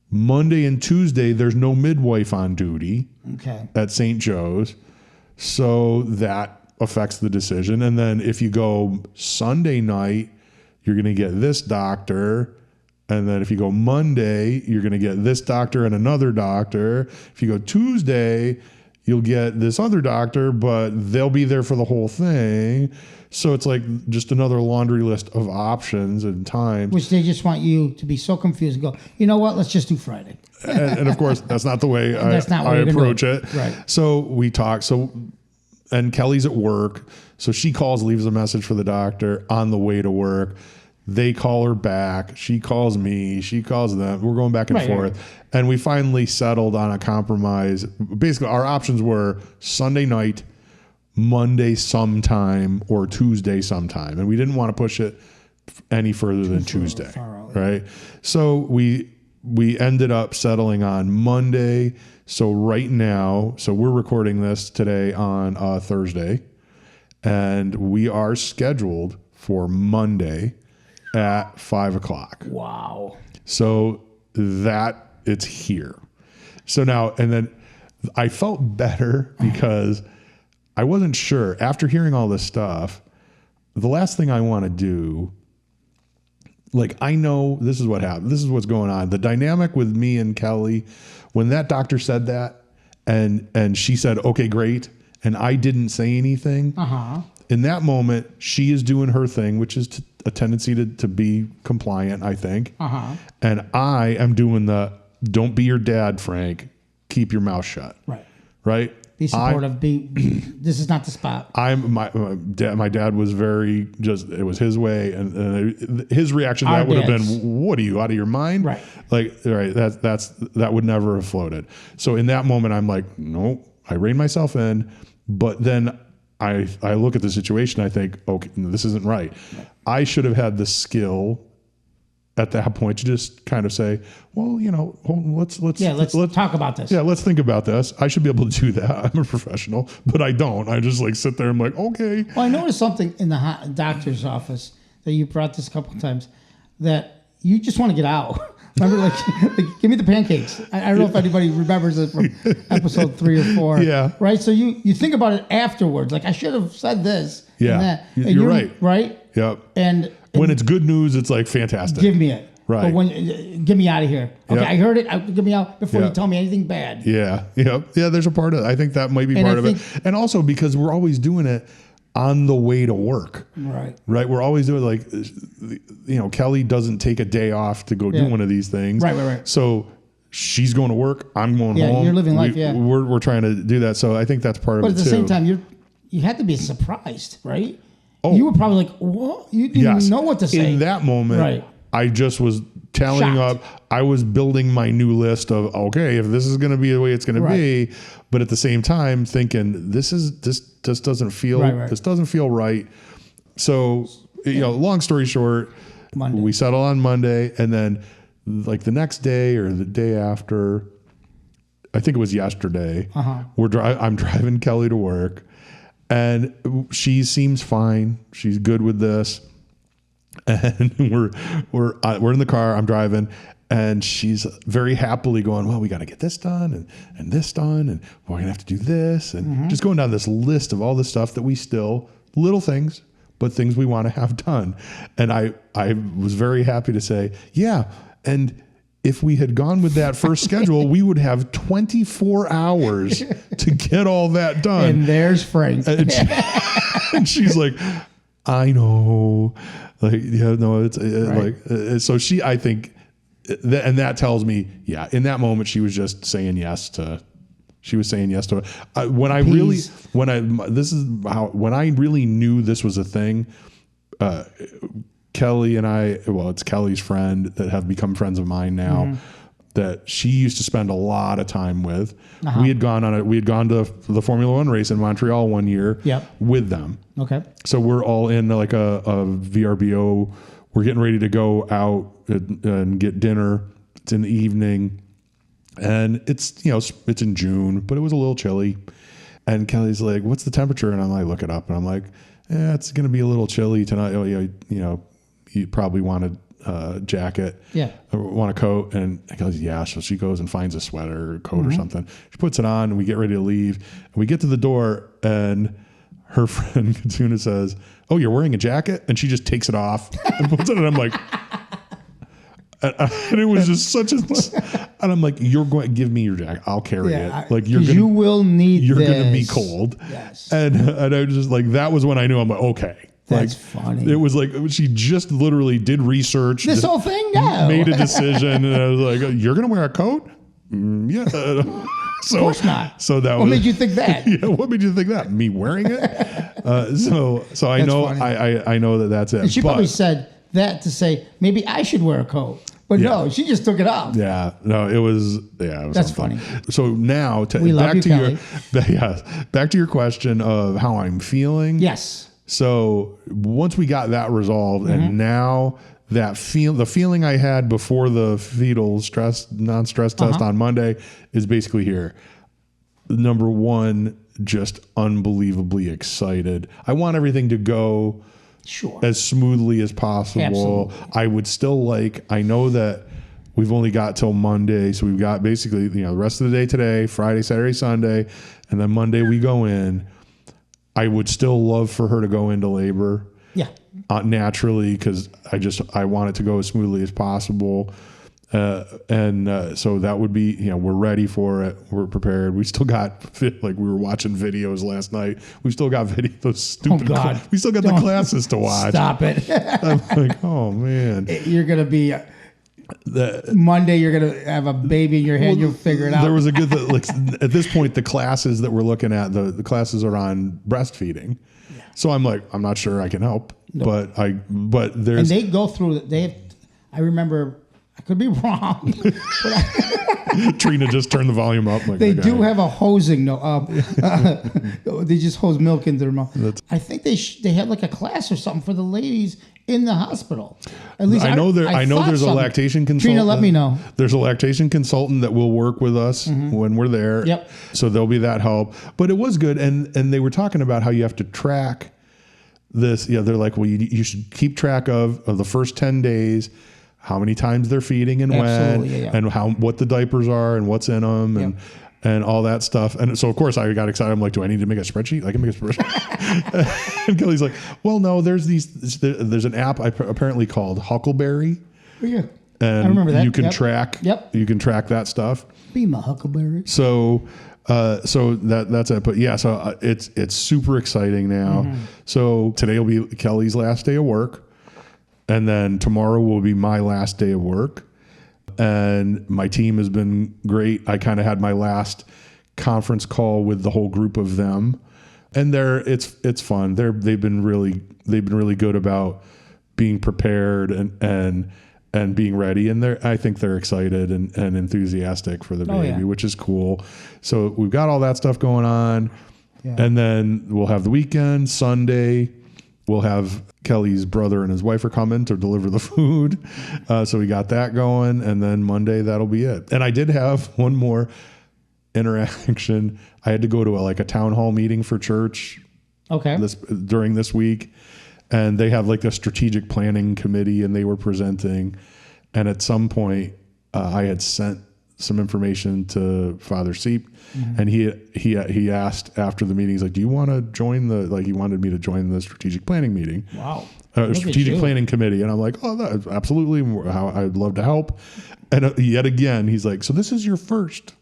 Monday and Tuesday, there's no midwife on duty at St. Joe's. So that affects the decision. And then if you go Sunday night, you're going to get this doctor. And then if you go Monday, you're going to get this doctor and another doctor. If you go Tuesday, you'll get this other doctor, but they'll be there for the whole thing. So it's like just another laundry list of options and times. Which they just want you to be so confused and go, you know what, let's just do Friday. and of course, that's not the way I approach it. Right. So we talk. And Kelly's at work. So she calls, leaves a message for the doctor on the way to work. They call her back. She calls me. She calls them. We're going back and forth. Right. And we finally settled on a compromise. Basically, our options were Sunday night, Monday sometime, or Tuesday sometime. And we didn't want to push it any further than Tuesday. Right? So we ended up settling on Monday. So right now, we're recording this today on Thursday. And we are scheduled for Monday at 5 o'clock. Wow. So that it's here. So now, and then I felt better because I wasn't sure after hearing all this stuff, the last thing I want to do, like, I know this is what happened. This is what's going on. The dynamic with me and Kelly, when that doctor said that and she said, okay, great. And I didn't say anything. In that moment, she is doing her thing, which is a tendency to be compliant, I think. And I am doing the don't be your dad, Frank. Keep your mouth shut. Right? Be supportive. This is not the spot. My dad was very it was his way, and his reaction to that would have been, "What are you, out of your mind?" Right. Like, right. That would never have floated. So in that moment, I'm like, no. I rein myself in, but then I look at the situation. I think, okay, this isn't right. I should have had the skill at that point to just kind of say, well, let's talk about this. Yeah, let's think about this. I should be able to do that. I'm a professional, but I don't. I just sit there. I'm like, okay. Well, I noticed something in the doctor's office that you brought this a couple of times, that you just want to get out. Remember, like give me the pancakes. I don't know if anybody remembers it from episode 3 or 4. Yeah. Right. So you think about it afterwards. Like, I should have said this. Yeah. And that. And you're right. Right. Yep. And when it's good news, it's like fantastic. Give me it. Right. But get me out of here. Okay. Yep. I heard it. Get me out before you tell me anything bad. Yeah. Yep. Yeah. There's a part of it. I think that might be part of it. And also because we're always doing it on the way to work. Right. We're always doing Kelly doesn't take a day off to go do one of these things. Right. So she's going to work. I'm going home. Yeah, you're living life. We're trying to do that. So I think that's part of it too. But at the same time, you had to be surprised, right? Oh. You were probably like, what? You didn't even know what to say. In that moment, I just was tallying up. I was building my new list of, okay, if this is going to be the way it's going to be, but at the same time thinking this just doesn't feel, this doesn't feel right. So, long story short, Monday. We settle on Monday, and then like the next day or the day after, I think it was yesterday. I'm driving Kelly to work, and she seems fine. She's good with this, and we're in the car. I'm driving, and she's very happily going, well, we got to get this done and this done, and we're gonna have to do this, and just going down this list of all the stuff that we still, little things, but things we want to have done. And I was very happy to say, yeah. And if we had gone with that first schedule, we would have 24 hours to get all that done. And there's Frank. And she's like, I know. Like, yeah, no, it's right. Like, so I think, and that tells me, yeah, in that moment, she was just saying yes to. She was saying yes to it. When I really knew this was a thing, Kelly and I, well, it's Kelly's friend that have become friends of mine now, that she used to spend a lot of time with. We had gone to the Formula One race in Montreal one year with them. Okay. So we're all in like a VRBO. We're getting ready to go out and get dinner. It's in the evening. And it's in June, but it was a little chilly. And Kelly's like, what's the temperature? And I'm like, look it up. And I'm like, it's going to be a little chilly tonight. Oh, yeah, you probably want a jacket. Yeah. Or want a coat. And Kelly's, yeah. So she goes and finds a sweater or coat or something. She puts it on and we get ready to leave. And we get to the door and her friend Katuna says, oh, you're wearing a jacket? And she just takes it off and puts it on. And I'm like, and it was just such a, and I'm like, you're going to give me your jacket. I'll carry it. Like you will need you're this. going to be cold. Yes. And I was just like, that was when I knew. I'm like, okay. That's funny. It was like, she just literally did research. This whole thing? No. Made a decision. And I was like, you're going to wear a coat? Yeah. So, of course not. So that what made you think that? Yeah. What made you think that? Me wearing it? So I know, I know that's it. And she probably said that to say, maybe I should wear a coat. But no, she just took it off. Yeah, no, it was that's funny. So now, back to your question of how I'm feeling. Yes. So once we got that resolved, and now that the feeling I had before the fetal non-stress test on Monday is basically here. Number one, just unbelievably excited. I want everything to go as smoothly as possible. Absolutely. I would still I know that we've only got till Monday. So we've got basically, the rest of the day today, Friday, Saturday, Sunday, and then Monday we go in. I would still love for her to go into labor. Yeah. Naturally, because I want it to go as smoothly as possible. So that would be, we're ready for it. We're prepared. We still got, we were watching videos last night. We still got those stupid, we still got the classes to watch. Stop it. I'm like, oh man. You're going to be, Monday you're going to have a baby in your head. You'll figure it out. There was a good, at this point, the classes that we're looking at, the classes are on breastfeeding. Yeah. So I'm like, I'm not sure I can help, but there's. And they go through, I remember, I could be wrong. But Trina just turned the volume up. They do have a hosing. They just hose milk into their mouth. I think they had a class or something for the ladies in the hospital. At least I know there's a lactation consultant. Trina, let me know. There's a lactation consultant that will work with us when we're there. Yep. So there'll be that help. But it was good, and they were talking about how you have to track this. Yeah, they're like, well, you should keep track of the first 10 days. How many times they're feeding and when, and what the diapers are and what's in them and all that stuff. And so, of course, I got excited. I'm like, do I need to make a spreadsheet? I can make a spreadsheet. And Kelly's like, well, no, there's an app apparently called Huckleberry. Yeah. And I remember that. You can track. Yep. You can track that stuff. Be my Huckleberry. So that's it. But yeah, so it's super exciting now. So today will be Kelly's last day of work. And then tomorrow will be my last day of work. And my team has been great. I kind of had my last conference call with the whole group of them. And it's fun. They've been really good about being prepared and being ready. And I think they're excited and enthusiastic for the baby, which is cool. So we've got all that stuff going on. Yeah. And then we'll have the weekend, Sunday. we'll have Kelly's brother and his wife are coming to deliver the food. So we got that going. And then Monday, that'll be it. And I did have one more interaction. I had to go to a town hall meeting for church during this week. And they have like a strategic planning committee and they were presenting. And at some point, I had sent some information to Father Seep, and he asked after the meeting, he's like, do you want to join he wanted me to join the strategic planning meeting. Wow. Strategic planning committee. And I'm like, absolutely. I'd love to help. And yet again, he's like, so this is your first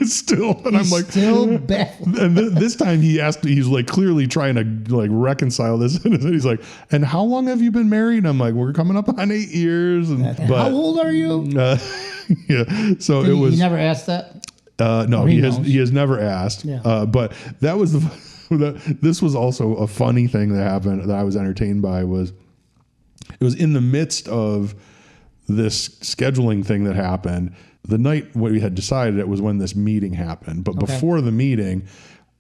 still. And I'm like, still baffled. And this time he's like clearly trying to like reconcile this. And he's like, and how long have you been married? And I'm like, we're coming up on 8 years. But how old are you? Yeah. So it was. You never asked that? No, he has never asked. Yeah. But that was this was also a funny thing that happened that I was entertained by. It was in the midst of this scheduling thing that happened. The night we had decided it was when this meeting happened. But before the meeting,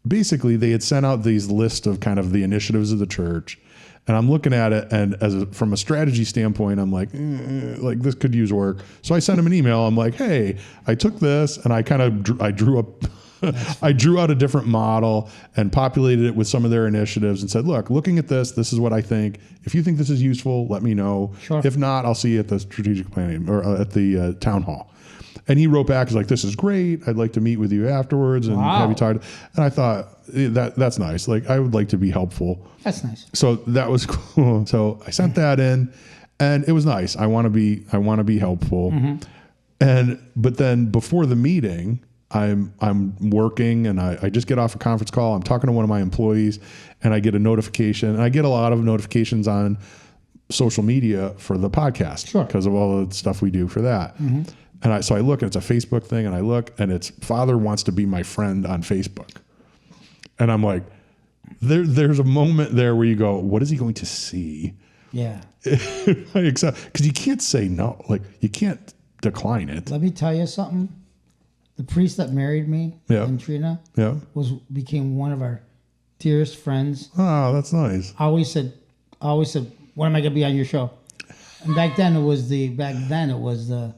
basically they had sent out these lists of kind of the initiatives of the church. And I'm looking at it, and from a strategy standpoint, I'm like this could use work. So I sent him an email. I'm like, hey, I took this and I kind of drew up. I drew out a different model and populated it with some of their initiatives and said, look, looking at this is what I think. If you think this is useful, let me know. Sure. If not, I'll see you at the strategic planning or at the town hall. And he wrote back, he's like, this is great. I'd like to meet with you afterwards and have you talk. And I thought that's nice. Like, I would like to be helpful. That's nice. So that was cool. So I sent that in and it was nice. I want to be helpful. But then before the meeting, I'm working and I just get off a conference call. I'm talking to one of my employees and I get a notification, and I get a lot of notifications on social media for the podcast because of all the stuff we do for that. And so I look, and it's a Facebook thing, and I look, and it's Father wants to be my friend on Facebook. And I'm like, there's a moment there where you go, what is he going to see? Yeah. I accept, because you can't say no. Like, you can't decline it. Let me tell you something. The priest that married me and Trina became one of our dearest friends. Oh, that's nice. I always said, when am I going to be on your show? And back then it was the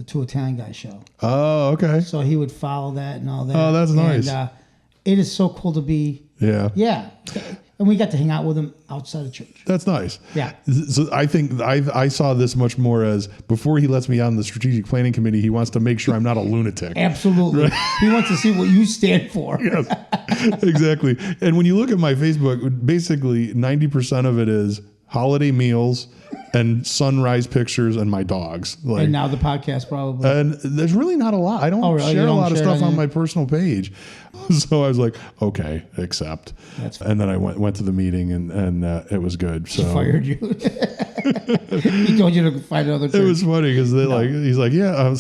Two Italian Guys show. Oh, okay. So he would follow that and all that. Oh, that's nice. And it is so cool to be. Yeah. Yeah. And we got to hang out with him outside of church. That's nice. Yeah. So I think I saw this much more as before he lets me on the strategic planning committee, he wants to make sure I'm not a lunatic. Absolutely. Right? He wants to see what you stand for. Yes, exactly. And when you look at my Facebook, basically 90% of it is holiday meals and sunrise pictures and my dogs. Like, and now the podcast probably. And there's really not a lot. I don't share a lot of stuff on my personal page. So I was like, okay, accept. That's fine. And then I went to the meeting and it was good. So he fired you. He told you to find another church. It was funny because he's like, yeah.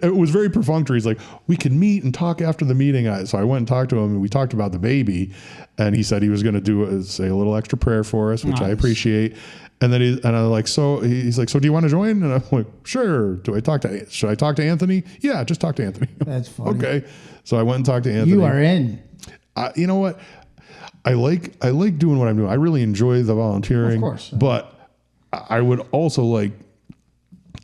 It was very perfunctory. He's like, we can meet and talk after the meeting. So I went and talked to him and we talked about the baby. And he said he was going to say a little extra prayer for us, which I appreciate. And then I'm like, so he's like, so do you want to join? And I'm like, sure. Should I talk to Anthony? Yeah, just talk to Anthony. That's funny. Okay. So I went and talked to Anthony. You are in. You know what? I like doing what I'm doing. I really enjoy the volunteering. Of course. But I would also like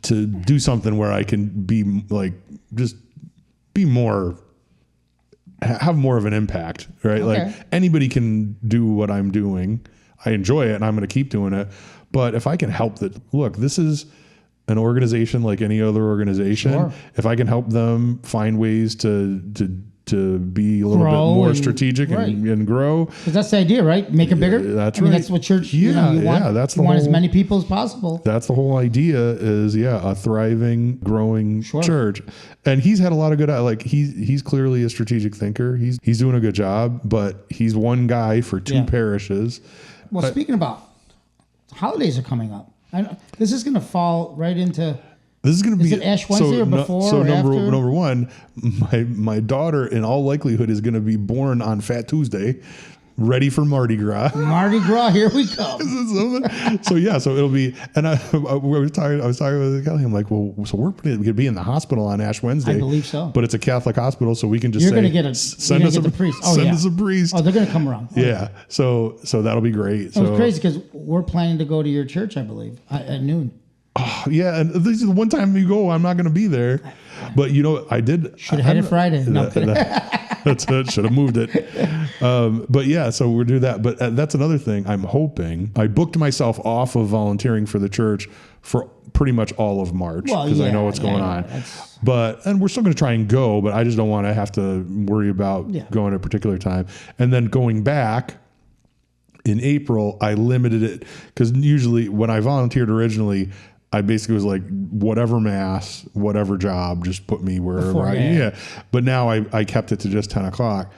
to do something where I can be like, just be more, have more of an impact, right? Okay. Like anybody can do what I'm doing. I enjoy it and I'm going to keep doing it. But if I can help look, this is an organization like any other organization. Sure. If I can help them find ways to be a little bit more strategic and grow. Because that's the idea, right? Make it bigger. That's right. I mean, that's what church, you want. Yeah, that's the want as many people as possible. That's the whole idea is, a thriving, growing church. And he's had a lot of good, like he's clearly a strategic thinker. He's doing a good job, but he's one guy for two parishes. Well, speaking about holidays are coming up. This is going to fall right into. This is going to be. Is it Ash Wednesday or before? So number one, my daughter in all likelihood is going to be born on Fat Tuesday. ready for Mardi Gras. Mardi Gras, here we go. So it'll be, and I was talking with Kelly. I'm like, well, so we're going to be in the hospital on Ash Wednesday. I believe so. But it's a Catholic hospital, so we can just You're going to get send us a priest. Send us a priest. Oh, they're going to come around. Yeah. So that'll be great. So it's crazy because we're planning to go to your church, I believe, at noon. Oh, yeah, and this is the one time you go, I'm not going to be there. But I did. Should have had it Friday. No, that's it. Should have moved it. But yeah, so we'll do that. But that's another thing. I'm hoping I booked myself off of volunteering for the church for pretty much all of March because I know what's going on. And we're still going to try and go, but I just don't want to have to worry about going at a particular time. And then going back in April, I limited it because usually when I volunteered originally, I basically was like, whatever mass, whatever job, just put me wherever. But now I kept it to just 10 o'clock.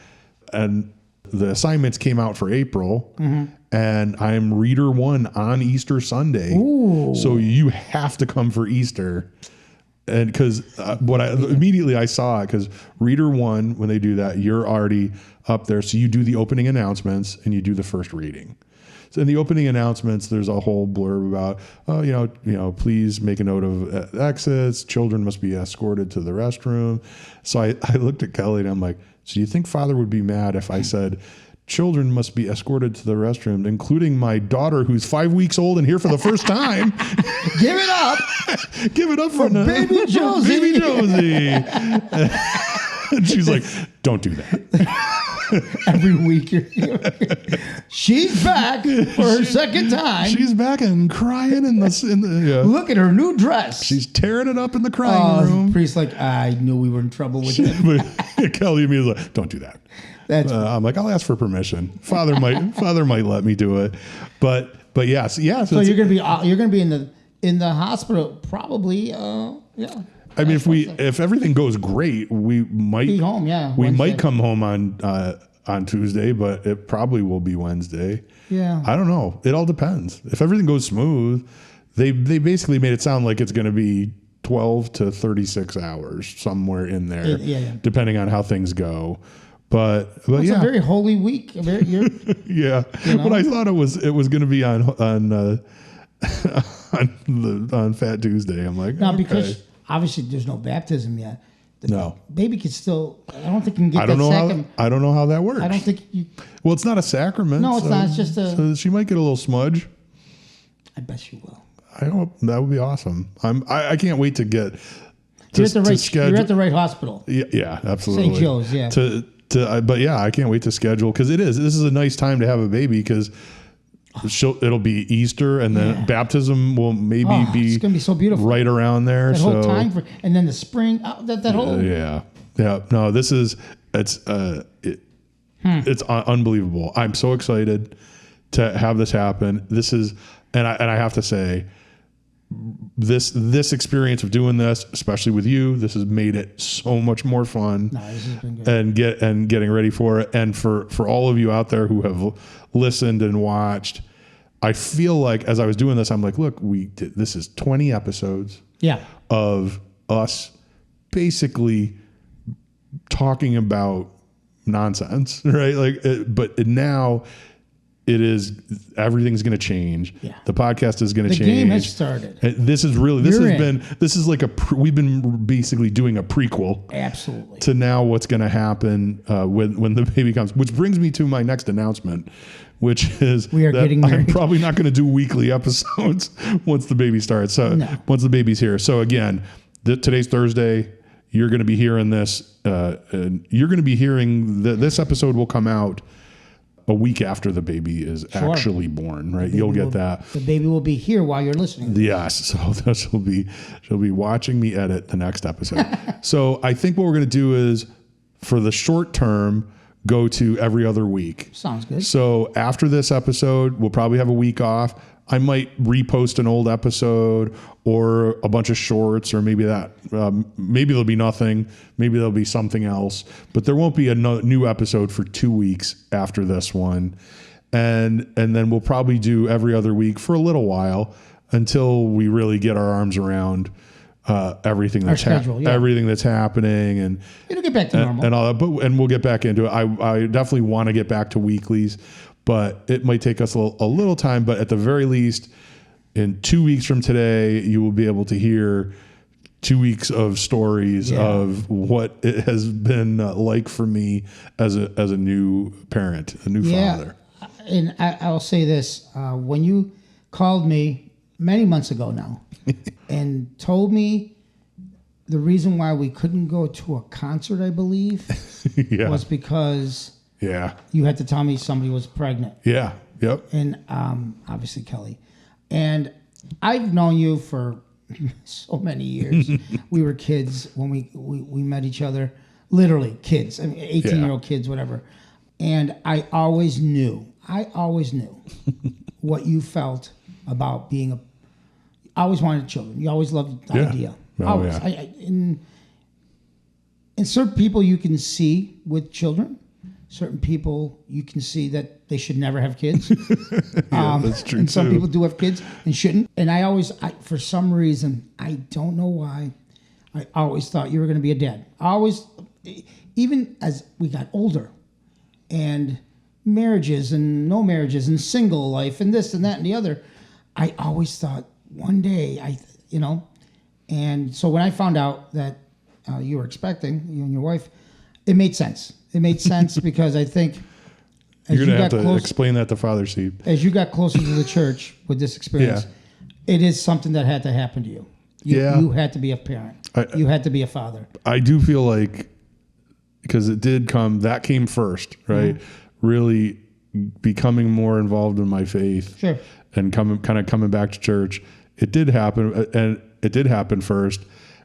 And the assignments came out for April, and I'm reader 1 on Easter Sunday. Ooh. So you have to come for Easter. And because immediately I saw it, because reader 1, when they do that, you're already up there. So you do the opening announcements and you do the first reading. So in the opening announcements, there's a whole blurb about, please make a note of exits. Children must be escorted to the restroom. So I looked at Kelly and I'm like, so do you think Father would be mad if I said, children must be escorted to the restroom, including my daughter who's 5 weeks old and here for the first time? Give it up. Give it up for baby Josie. Baby Josie. And she's like, don't do that. Every week she's back for her second time. She's back and crying in the Look at her new dress. She's tearing it up in the crying room. The priest's like, I knew we were in trouble with him. But Kelly and me was like, don't do that. I'm like, I'll ask for permission. Father might let me do it. But yes. So you're gonna be in the hospital probably. I mean, if everything goes great, we might be home. Yeah, we might come home on Tuesday, but it probably will be Wednesday. Yeah, I don't know. It all depends. If everything goes smooth, they basically made it sound like it's going to be 12 to 36 hours somewhere in there, depending on how things go. But it's a very holy week. Yeah, but I thought it was going to be on Fat Tuesday. I'm like, no, because obviously there's no baptism yet. No, baby can still. I don't think you can get I don't know how that works. I don't think you. Well, it's not a sacrament. No, it's not. It's just So she might get a little smudge. I bet she will. I hope that would be awesome. I can't wait to get. You're at the right hospital. Yeah, absolutely. St. Joe's, yeah. But yeah, I can't wait to schedule because this is a nice time to have a baby because. It'll be Easter, and then baptism will maybe be. It's gonna be so beautiful, right around there. That whole time and then the spring. That whole. Yeah. No, it's unbelievable. I'm so excited to have this happen. This is, and I have to say, this experience of doing this, especially with you, this has made it so much more fun. No, this has been good. And getting ready for it, and for all of you out there who have listened and watched. I feel like as I was doing this, I'm like, look, this is 20 episodes of us basically talking about nonsense, right? But now everything's going to change. Yeah. The podcast is going to change. The game has started. We've been basically doing a prequel. Absolutely. To now what's going to happen when the baby comes, which brings me to my next announcement, which is getting married. I'm probably not going to do weekly episodes once the baby starts. So once the baby's here. So again, today's Thursday. You're going to be hearing this. And you're going to be hearing this episode will come out a week after the baby is actually born, right? You'll get that. The baby will be here while you're listening. Yes. So she'll be watching me edit the next episode. So I think what we're going to do is for the short term, go to every other week. Sounds good. So after this episode, we'll probably have a week off. I might repost an old episode or a bunch of shorts, or maybe maybe there'll be nothing. Maybe there'll be something else, but there won't be a new episode for 2 weeks after this one. And then we'll probably do every other week for a little while until we really get our arms around everything that's everything that's happening, and it'll get back to normal and all that. And we'll get back into it. I definitely want to get back to weeklies, but it might take us a little time. But at the very least, in 2 weeks from today, you will be able to hear 2 weeks of stories of what it has been like for me as a new parent, a new father. And I'll say this: when you called me many months ago now and told me the reason why we couldn't go to a concert, I believe, was because you had to tell me somebody was pregnant. Yeah. Yep. And obviously Kelly. And I've known you for so many years. We were kids when we met each other. Literally kids. I mean, 18-year-old kids, whatever. And I always knew what you felt about being I always wanted children. You always loved the idea. Always. And certain people you can see with children. Certain people you can see that they should never have kids. That's true. And some people do have kids and shouldn't. And for some reason, I don't know why, I always thought you were going to be a dad. Even as we got older, and marriages and no marriages and single life and this and that and the other, I always thought one day and so when I found out that you were expecting, you and your wife, it made sense. It made sense because I think you're going to have to explain that to Father Steve. As you got closer to the church with this experience, it is something that had to happen to you. You had to be a parent. You had to be a father. I do feel like, because that came first, right? Mm-hmm. Really becoming more involved in my faith, and coming back to church. It did happen first,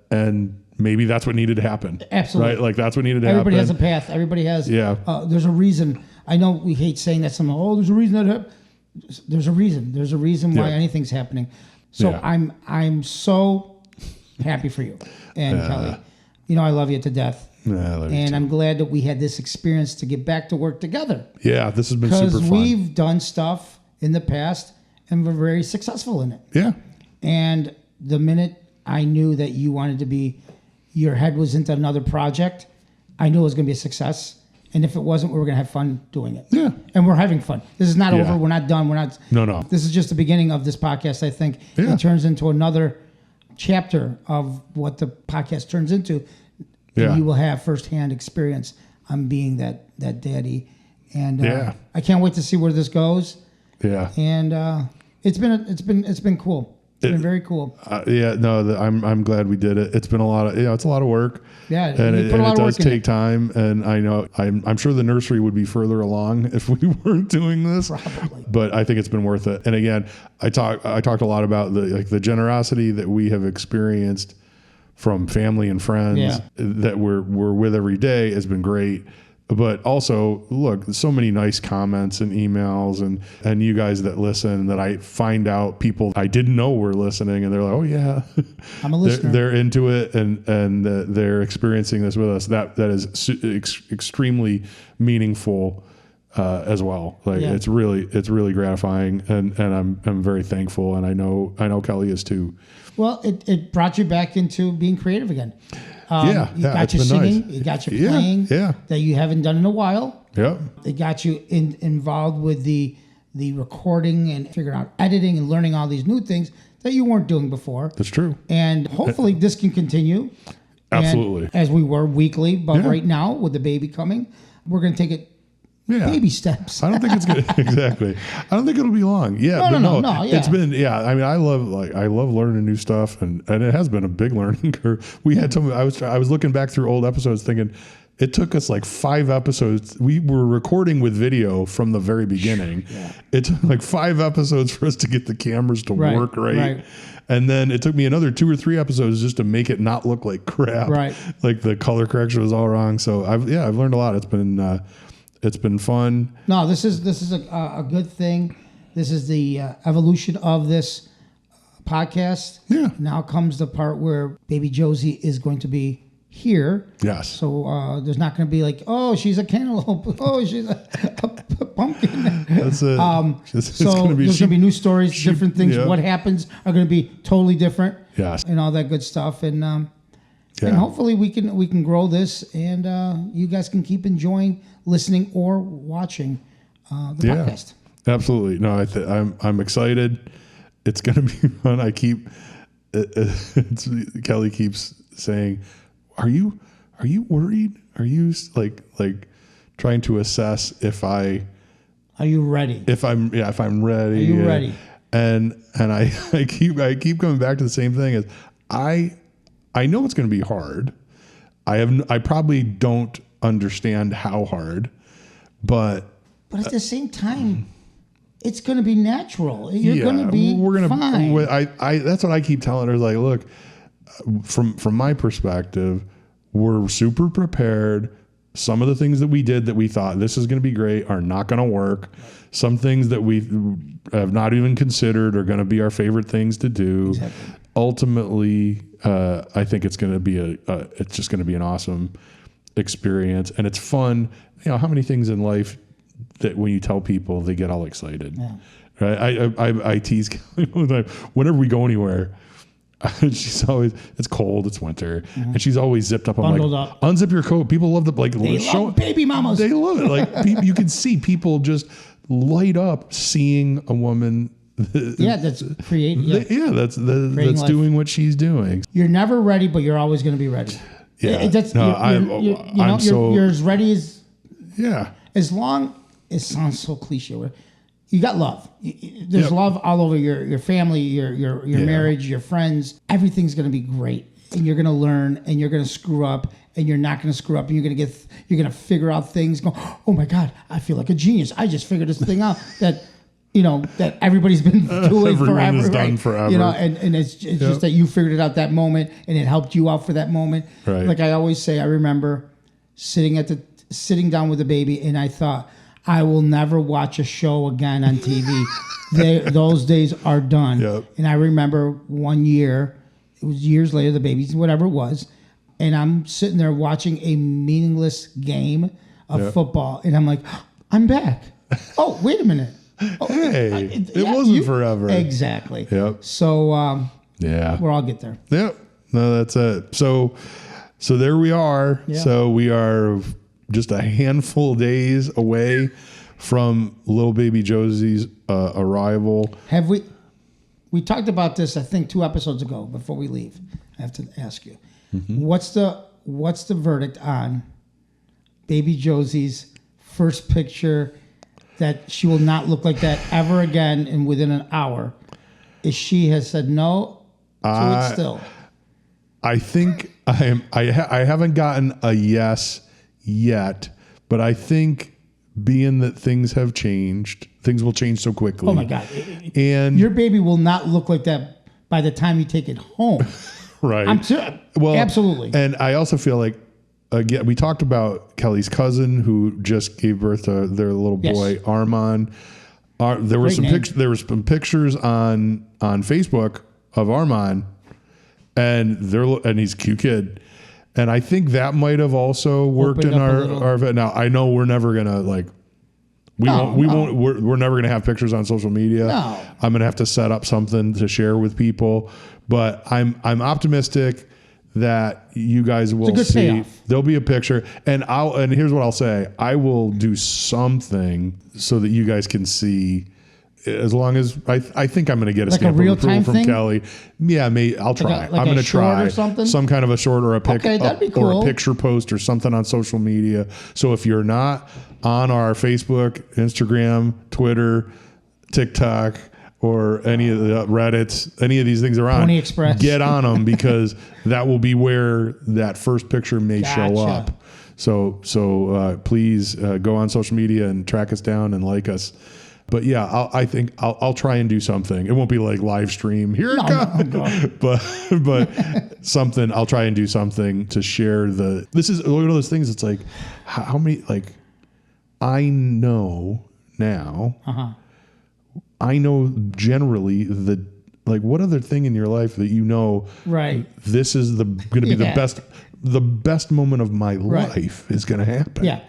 and maybe that's what needed to happen. Absolutely, right? Like that's what needed to Everybody happen. Everybody has a path. Everybody has. There's a reason. I know we hate saying that. There's a reason that there's a reason. There's a reason why anything's happening. So I'm so happy for you and Kelly. I love you to death. And I'm glad that we had this experience to get back to work together. Yeah, this has been super fun. Because we've done stuff in the past and we're very successful in it. Yeah. And the minute I knew that you wanted to be, your head was into another project, I knew it was going to be a success. And if it wasn't, we were going to have fun doing it. Yeah. And we're having fun. This is not over. We're not done. No. This is just the beginning of this podcast, I think. It turns into another chapter of what the podcast turns into. And you will have firsthand experience on being that daddy. And I can't wait to see where this goes. Yeah. And it's been cool. It's been very cool. I'm glad we did it. It's been a lot of it's a lot of work. Yeah, and it does take time. And I know I'm sure the nursery would be further along if we weren't doing this. Probably. But I think it's been worth it. And again, I talked a lot about the generosity that we have experienced from family and friends that we're with every day has been great. But also, look, so many nice comments and emails and you guys that listen, that I find out people I didn't know were listening, and they're like, oh yeah, I'm a listener. They're into it and they're experiencing this with us. That is extremely meaningful as well. It's really gratifying, and I'm very thankful, and I know Kelly is too. Well, it brought you back into being creative again. You got you singing, nice. You got you playing that you haven't done in a while. Yeah. It got you involved with the recording and figuring out editing and learning all these new things that you weren't doing before. That's true. And hopefully this can continue. Absolutely. As we were weekly, but right now with the baby coming, we're going to take it baby steps. I don't think it's good. Exactly. I don't think it'll be long. Yeah. No. Yeah. It's been, I mean, I love learning new stuff, and it has been a big learning curve. We had I was looking back through old episodes thinking it took us like 5 episodes. We were recording with video from the very beginning. Yeah. It took like 5 episodes for us to get the cameras to work right. And then it took me another 2 or 3 episodes just to make it not look like crap. Right. Like the color correction was all wrong. So I've learned a lot. It's been fun. No, this is a good thing. This is the evolution of this podcast. Yeah. Now comes the part where baby Josie is going to be here. Yes. So there's not going to be like, oh, she's a cantaloupe. Oh, she's a pumpkin. That's it. So there's going to be new stories, different things. What happens are going to be totally different. Yes. And all that good stuff. And hopefully we can grow this, and you guys can keep enjoying listening or watching the podcast. Absolutely. No, I'm excited. It's going to be fun. Kelly keeps saying, "Are you worried? Are you like trying to assess if are you ready? If I'm ready. Are you ready?" And I keep coming back to the same thing as I know it's going to be hard. I probably don't understand how hard, but at the same time, it's going to be natural. You're going to be fine. That's what I keep telling her. Like, look, from my perspective, we're super prepared. Some of the things that we did that we thought this is going to be great are not going to work. Some things that we have not even considered are going to be our favorite things to do. Exactly. Ultimately, I think it's going to be it's just going to be an awesome experience, and it's fun. You know, how many things in life that when you tell people they get all excited, right? I tease Kelly all the time. Whenever we go anywhere, she's always, it's cold, it's winter, and she's always zipped up. I'm bundled like, up. Unzip your coat. People love they love baby mamas. They love it. Like you can see people just light up seeing a woman. That's creating. That's doing what she's doing. You're never ready, but you're always going to be ready. Yeah, you're as ready as. Yeah. As long, it sounds so cliche. You got love. There's love all over your family, your marriage, your friends. Everything's going to be great, and you're going to learn, and you're going to screw up, and you're not going to screw up, and you're going to figure out things. Go, oh my God, I feel like a genius. I just figured this thing out that everybody's been doing forever. Has done forever. And it's just that you figured it out that moment, and it helped you out for that moment. Right. Like I always say, I remember sitting down with a baby, and I thought, I will never watch a show again on TV. Those days are done. Yep. And I remember one year, it was years later, the baby's whatever it was, and I'm sitting there watching a meaningless game of football, and I'm like, I'm back. Oh, wait a minute. Oh, hey, it wasn't forever. Exactly. Yep. So we'll all get there. Yep. No, that's it. So there we are. Yeah. So we are just a handful of days away from little baby Josie's arrival. Have we talked about this, I think 2 episodes ago before we leave. I have to ask you. Mm-hmm. What's the verdict on baby Josie's first picture that she will not look like that ever again and within an hour? Is she has said no to it still? I think I haven't gotten a yes yet, but I think being that things have changed, things will change so quickly. Oh my God. And your baby will not look like that by the time you take it home. Right. Absolutely. And I also feel like, again, we talked about Kelly's cousin who just gave birth to their little boy, Armand. There were some pictures on Facebook of Armand, and he's a cute kid. And I think that might have also worked in our now. I know we're never gonna we're never gonna have pictures on social media. No. I'm gonna have to set up something to share with people, but I'm optimistic that you guys will see. Payoff. There'll be a picture, and here's what I'll say: I will do something so that you guys can see. As long as I think I'm going to get a stamp of approval from Kelly. Yeah, I'll try. I'm going to try some kind of a short or a pic or a picture post or something on social media. So if you're not on our Facebook, Instagram, Twitter, TikTok, or any of the Reddits, any of these things are on, Pony Express. Get on them because that will be where that first picture may show up. So please go on social media and track us down and like us. But yeah, I think I'll try and do something. It won't be like live stream. Here it comes. But something. I'll try and do something to share this is one of those things. It's like how many I know now. I know generally what other thing in your life that you know. Right. This is going to be the best moment of my life is going to happen. Yeah.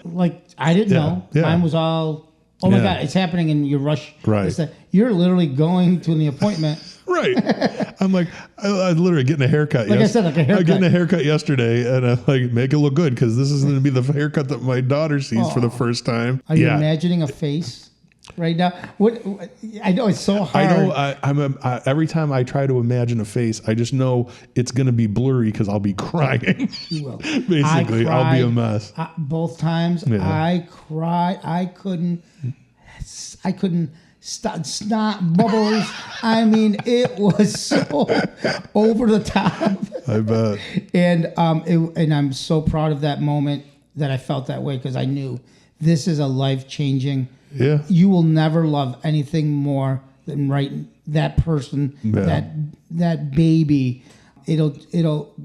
Like I didn't know. Yeah. Mine was all Oh my God, it's happening and you rush. Right. You're literally going to the appointment. Right. I'm like, I literally getting a haircut. Like I said, like a haircut. I'm getting a haircut yesterday, and I'm like, make it look good, because this is going to be the haircut that my daughter sees for the first time. Are you imagining a face right now? What I know it's so hard. I know. Every time I try to imagine a face, I just know it's going to be blurry because I'll be crying. You will. Basically, I'll be a mess. Both times I cried. I couldn't stop. Snot bubbles. I mean, it was so over the top. I bet. And and I'm so proud of that moment that I felt that way, because I knew this is a life-changing. Yeah. You will never love anything more than that person, that baby. It'll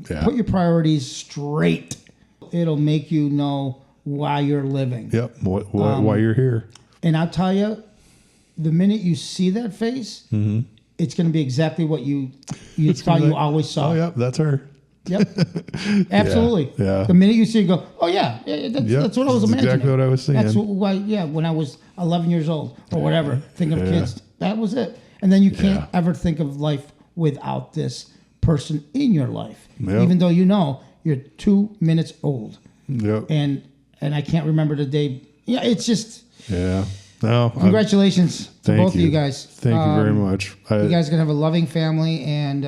put your priorities straight. It'll make you know why you're living. Yep. Why you're here. And I'll tell you, the minute you see that face, it's going to be exactly what you thought you always saw. Oh, yep, that's her. Yep, absolutely. Yeah. The minute you see it, go, oh yeah, that's what I was imagining. Exactly what I was saying. That's why, when I was 11 years old or whatever, think of kids. That was it. And then you can't ever think of life without this person in your life, even though you're 2 minutes old. Yep. And I can't remember the day. Yeah, it's just. Yeah. No. Congratulations to both of you guys. Thank you very much. You guys are gonna have a loving family, and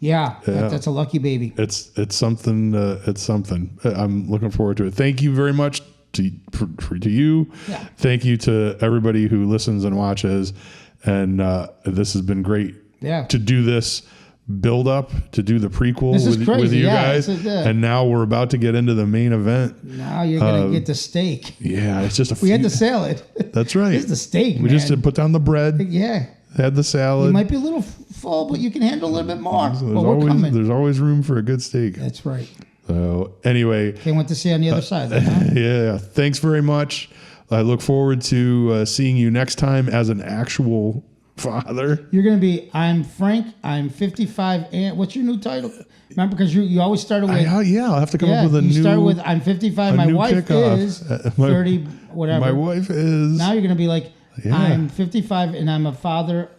that's a lucky baby. It's something. It's something. I'm looking forward to it. Thank you very much to you. Yeah. Thank you to everybody who listens and watches. And this has been great. Yeah. To do this build up, to do the prequel with you guys, and now we're about to get into the main event. Now you're gonna get the steak. Yeah, it's just we had the salad. That's right. It's the steak. We just put down the bread. Yeah. Had the salad. You might be a little full, but you can handle a little bit more. There's always room for a good steak. That's right. So anyway, can't wait to see you on the other side. Yeah. Thanks very much. I look forward to seeing you next time as an actual father. You're going to be, I'm Frank, I'm 55, and what's your new title? Remember, because you always started with... I'll have to come up with a new... You started with, I'm 55, my wife is 30, whatever. My wife is... Now you're going to be like, I'm 55, and I'm a father...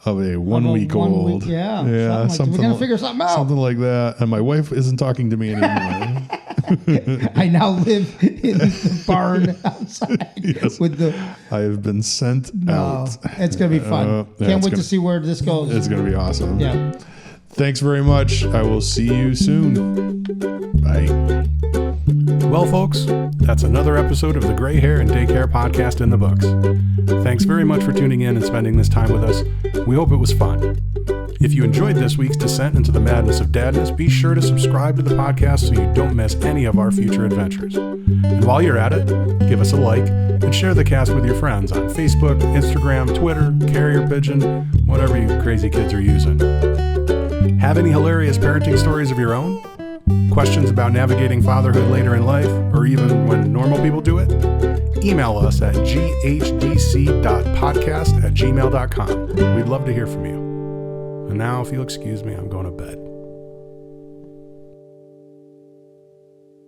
Of a 1 week old. Yeah. Something we're going to figure something out. Something like that. And my wife isn't talking to me anymore. I now live in the barn outside. Yes. I have been sent out. It's going to be fun. Can't wait to see where this goes. It's going to be awesome. Yeah. Thanks very much. I will see you soon. Bye. Well, folks, that's another episode of the Gray Hair and Daycare Podcast in the books. Thanks very much for tuning in and spending this time with us. We hope it was fun. If you enjoyed this week's descent into the madness of dadness, be sure to subscribe to the podcast so you don't miss any of our future adventures. And while you're at it, give us a like and share the cast with your friends on Facebook, Instagram, Twitter, Carrier Pigeon, whatever you crazy kids are using. Have any hilarious parenting stories of your own? Questions about navigating fatherhood later in life, or even when normal people do it? Email us at ghdc.podcast@gmail.com. We'd love to hear from you. And now, if you'll excuse me, I'm going to bed.